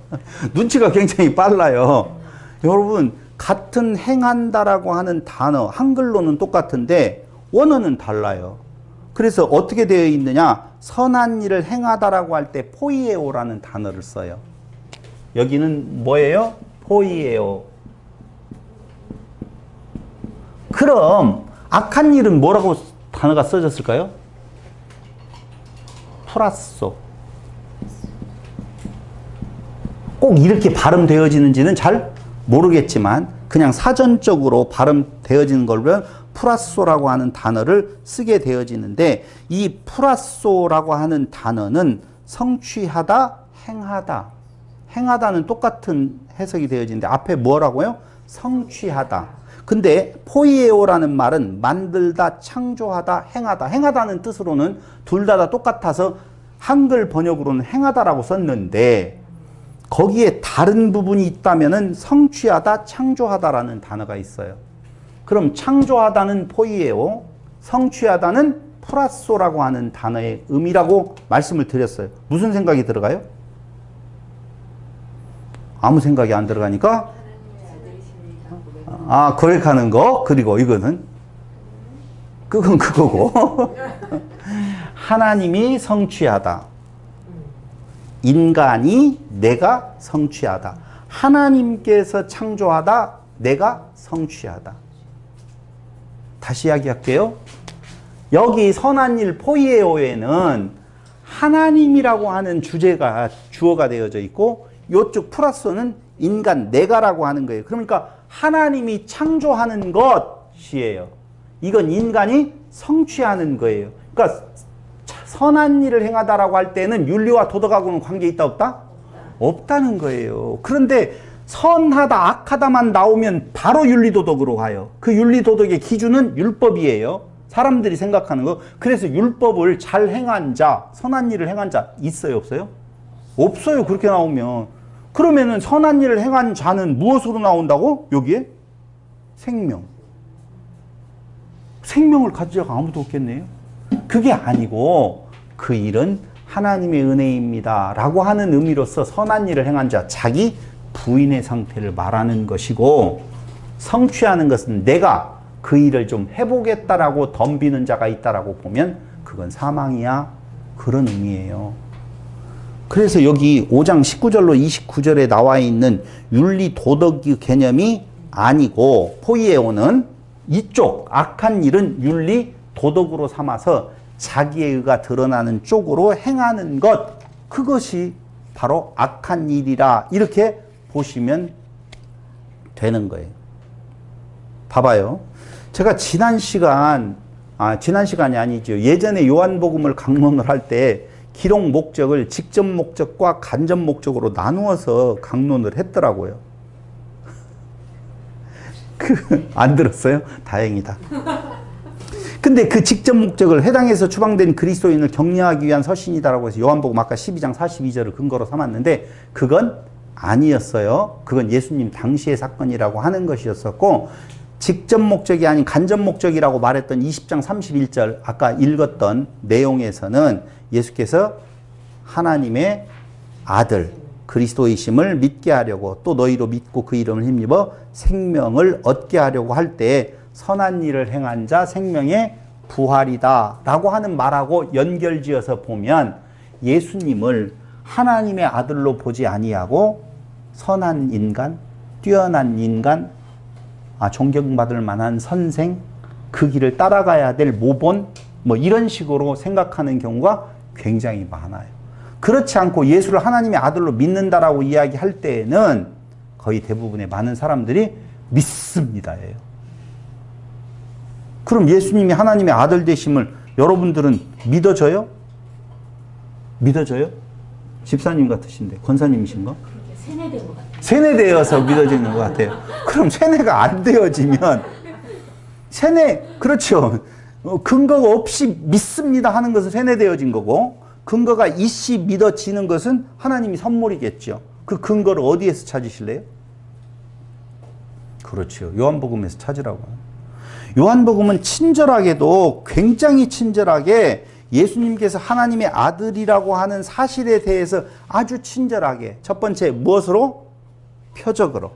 눈치가 굉장히 빨라요. 여러분, 같은 행한다라고 하는 단어, 한글로는 똑같은데 원어는 달라요. 그래서 어떻게 되어 있느냐? 선한 일을 행하다라고 할 때 포이에오라는 단어를 써요. 여기는 뭐예요? 포이에오. 그럼 악한 일은 뭐라고 단어가 써졌을까요? 프라소. 꼭 이렇게 발음되어지는지는 잘 모르겠지만 그냥 사전적으로 발음되어지는 걸 보면 프라소라고 하는 단어를 쓰게 되어지는데, 이 프라소라고 하는 단어는 성취하다, 행하다. 행하다는 똑같은 해석이 되어지는데 앞에 뭐라고요? 성취하다. 근데 포이에오라는 말은 만들다, 창조하다, 행하다. 행하다는 뜻으로는 둘 다 똑같아서 한글 번역으로는 행하다라고 썼는데, 거기에 다른 부분이 있다면은 성취하다, 창조하다라는 단어가 있어요. 그럼 창조하다는 포이에오, 성취하다는 프라소라고 하는 단어의 의미라고 말씀을 드렸어요. 무슨 생각이 들어가요? 아무 생각이 안 들어가니까 거역하는 거. 그리고 이거는 그건 그거고 하나님이 성취하다, 인간이 내가 성취하다, 하나님께서 창조하다, 내가 성취하다. 다시 이야기할게요. 여기 선한 일 포이에오에는 하나님이라고 하는 주어가 되어져 있고, 이쪽 플러스는 인간, 내가라고 하는 거예요. 그러니까 하나님이 창조하는 것이에요. 이건 인간이 성취하는 거예요. 그러니까 선한 일을 행하다라고 할 때는 윤리와 도덕하고는 관계 있다 없다? 없다는 거예요. 그런데 선하다, 악하다만 나오면 바로 윤리도덕으로 가요. 그 윤리도덕의 기준은 율법이에요. 사람들이 생각하는 거. 그래서 율법을 잘 행한 자, 선한 일을 행한 자 있어요, 없어요? 없어요. 그렇게 나오면. 그러면은 선한 일을 행한 자는 무엇으로 나온다고? 여기에? 생명. 생명을 가진 자가 아무도 없겠네요. 그게 아니고 그 일은 하나님의 은혜입니다 라고 하는 의미로서 선한 일을 행한 자, 자기 부인의 상태를 말하는 것이고, 성취하는 것은 내가 그 일을 좀 해보겠다라고 덤비는 자가 있다라고 보면 그건 사망이야. 그런 의미예요. 그래서 여기 5장 19절로 29절에 나와 있는 윤리 도덕의 개념이 아니고, 포이에오는 이쪽 악한 일은 윤리 도덕으로 삼아서 자기의 의가 드러나는 쪽으로 행하는 것, 그것이 바로 악한 일이라, 이렇게 보시면 되는 거예요. 봐봐요. 제가 지난 시간이 아니죠. 예전에 요한복음을 강론을 할 때 기록 목적을 직접 목적과 간접 목적으로 나누어서 강론을 했더라고요. 안 들었어요? 다행이다. 근데 그 직접 목적을 해당해서 추방된 그리스도인을 격려하기 위한 서신이다라고 해서 요한복음 아까 12장 42절을 근거로 삼았는데 그건 아니었어요. 그건 예수님 당시의 사건이라고 하는 것이었었고, 직접 목적이 아닌 간접 목적이라고 말했던 20장 31절 아까 읽었던 내용에서는 예수께서 하나님의 아들 그리스도이심을 믿게 하려고, 또 너희로 믿고 그 이름을 힘입어 생명을 얻게 하려고 할 때 선한 일을 행한 자 생명의 부활이다 라고 하는 말하고 연결지어서 보면 예수님을 하나님의 아들로 보지 아니하고 선한 인간, 뛰어난 인간, 존경받을 만한 선생, 그 길을 따라가야 될 모본, 뭐 이런 식으로 생각하는 경우가 굉장히 많아요. 그렇지 않고 예수를 하나님의 아들로 믿는다라고 이야기할 때에는 거의 대부분의 많은 사람들이 믿습니다예요. 그럼 예수님이 하나님의 아들 되심을 여러분들은 믿어져요? 믿어져요? 집사님 같으신데 권사님이신가? 세뇌된 것 같아요. 세뇌되어서 믿어지는 것 같아요. 그럼 세뇌가 안 되어지면 그렇죠. 근거가 없이 믿습니다 하는 것은 세뇌되어진 거고, 근거가 있이 믿어지는 것은 하나님이 선물이겠죠. 그 근거를 어디에서 찾으실래요? 그렇죠. 요한복음에서 찾으라고요. 요한복음은 친절하게도, 굉장히 친절하게 예수님께서 하나님의 아들이라고 하는 사실에 대해서 아주 친절하게, 첫 번째 무엇으로? 표적으로.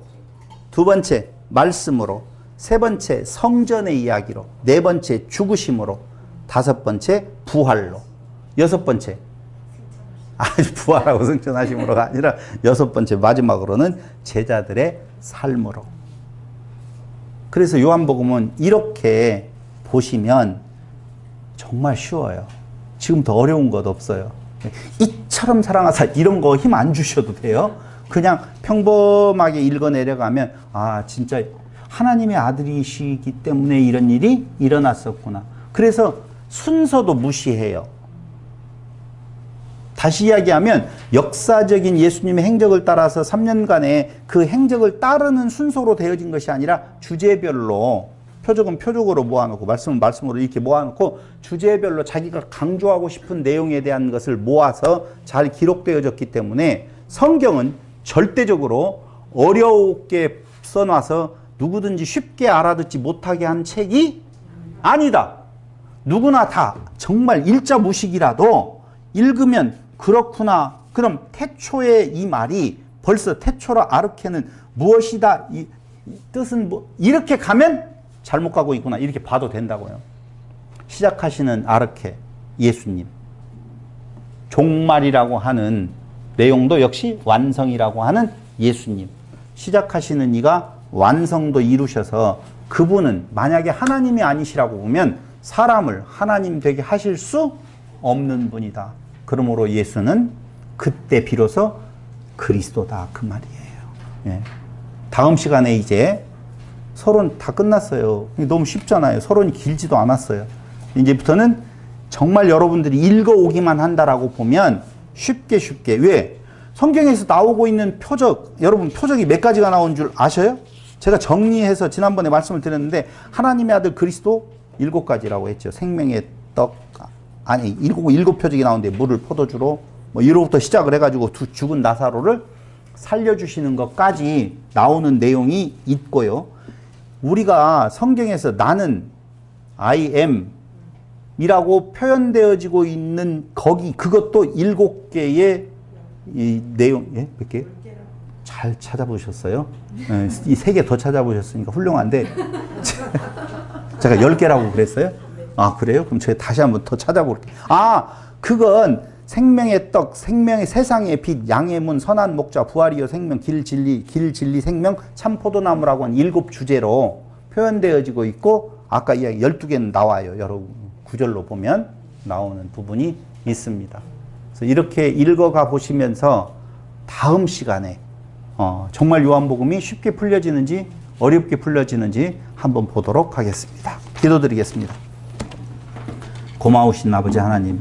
두 번째 말씀으로. 세 번째 성전의 이야기로. 네 번째 죽으심으로. 다섯 번째 부활로. 여섯 번째 부활하고 승천하심으로가 아니라 여섯 번째 마지막으로는 제자들의 삶으로. 그래서 요한복음은 이렇게 보시면 정말 쉬워요. 지금 더 어려운 것 없어요. 이처럼 사랑하사 이런 거 힘 안 주셔도 돼요. 그냥 평범하게 읽어 내려가면 진짜 하나님의 아들이시기 때문에 이런 일이 일어났었구나. 그래서 순서도 무시해요. 다시 이야기하면 역사적인 예수님의 행적을 따라서 3년간의 그 행적을 따르는 순서로 되어진 것이 아니라 주제별로, 표적은 표적으로 모아놓고 말씀은 말씀으로 이렇게 모아놓고 주제별로 자기가 강조하고 싶은 내용에 대한 것을 모아서 잘 기록되어졌기 때문에 성경은 절대적으로 어렵게 써놔서 누구든지 쉽게 알아듣지 못하게 한 책이 아니다. 누구나 다 정말 일자 무식이라도 읽으면 그렇구나. 그럼 태초의 이 말이 벌써 태초라 아르케는 무엇이다. 이 뜻은 뭐, 이렇게 가면 잘못 가고 있구나. 이렇게 봐도 된다고요. 시작하시는 아르케 예수님. 종말이라고 하는 내용도 역시 완성이라고 하는 예수님. 시작하시는 이가 완성도 이루셔서 그분은 만약에 하나님이 아니시라고 보면 사람을 하나님 되게 하실 수 없는 분이다. 그러므로 예수는 그때 비로소 그리스도다. 그 말이에요. 예. 다음 시간에 이제 서론 다 끝났어요. 너무 쉽잖아요. 서론이 길지도 않았어요. 이제부터는 정말 여러분들이 읽어오기만 한다라고 보면 쉽게 왜? 성경에서 나오고 있는 표적, 여러분 표적이 몇 가지가 나온 줄 아셔요? 제가 정리해서 지난번에 말씀을 드렸는데 하나님의 아들 그리스도 7가지라고 했죠. 생명의 떡, 일곱 표적이 나오는데 물을 포도주로 뭐 이로부터 시작을 해가지고 죽은 나사로를 살려주시는 것까지 나오는 내용이 있고요. 우리가 성경에서 나는 I am 이라고 표현되어지고 있는 그것도 7개의 이 내용, 몇 개? 잘 찾아보셨어요? 이 3개 더 찾아보셨으니까 훌륭한데 제가 10개라고 그랬어요? 그래요? 그럼 제가 다시 한번 더 찾아볼게요. 그건 생명의 떡, 생명의 세상의 빛, 양의 문, 선한 목자, 부활이요 생명, 길 진리 생명, 참 포도나무라고 하는 7주제로 표현되어지고 있고, 아까 이야기 12개는 나와요. 여러 구절로 보면 나오는 부분이 있습니다. 그래서 이렇게 읽어가 보시면서 다음 시간에 정말 요한복음이 쉽게 풀려지는지 어렵게 풀려지는지 한번 보도록 하겠습니다. 기도드리겠습니다. 고마우신 아버지 하나님,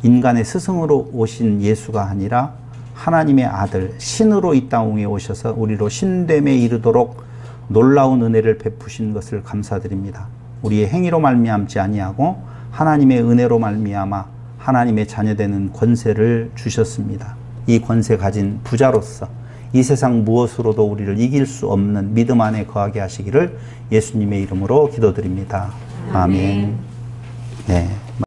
인간의 스승으로 오신 예수가 아니라 하나님의 아들 신으로 이 땅 위에 오셔서 우리로 신됨에 이르도록 놀라운 은혜를 베푸신 것을 감사드립니다. 우리의 행위로 말미암지 아니하고 하나님의 은혜로 말미암아 하나님의 자녀되는 권세를 주셨습니다. 이 권세 가진 부자로서 이 세상 무엇으로도 우리를 이길 수 없는 믿음 안에 거하게 하시기를 예수님의 이름으로 기도드립니다. 아멘. 네.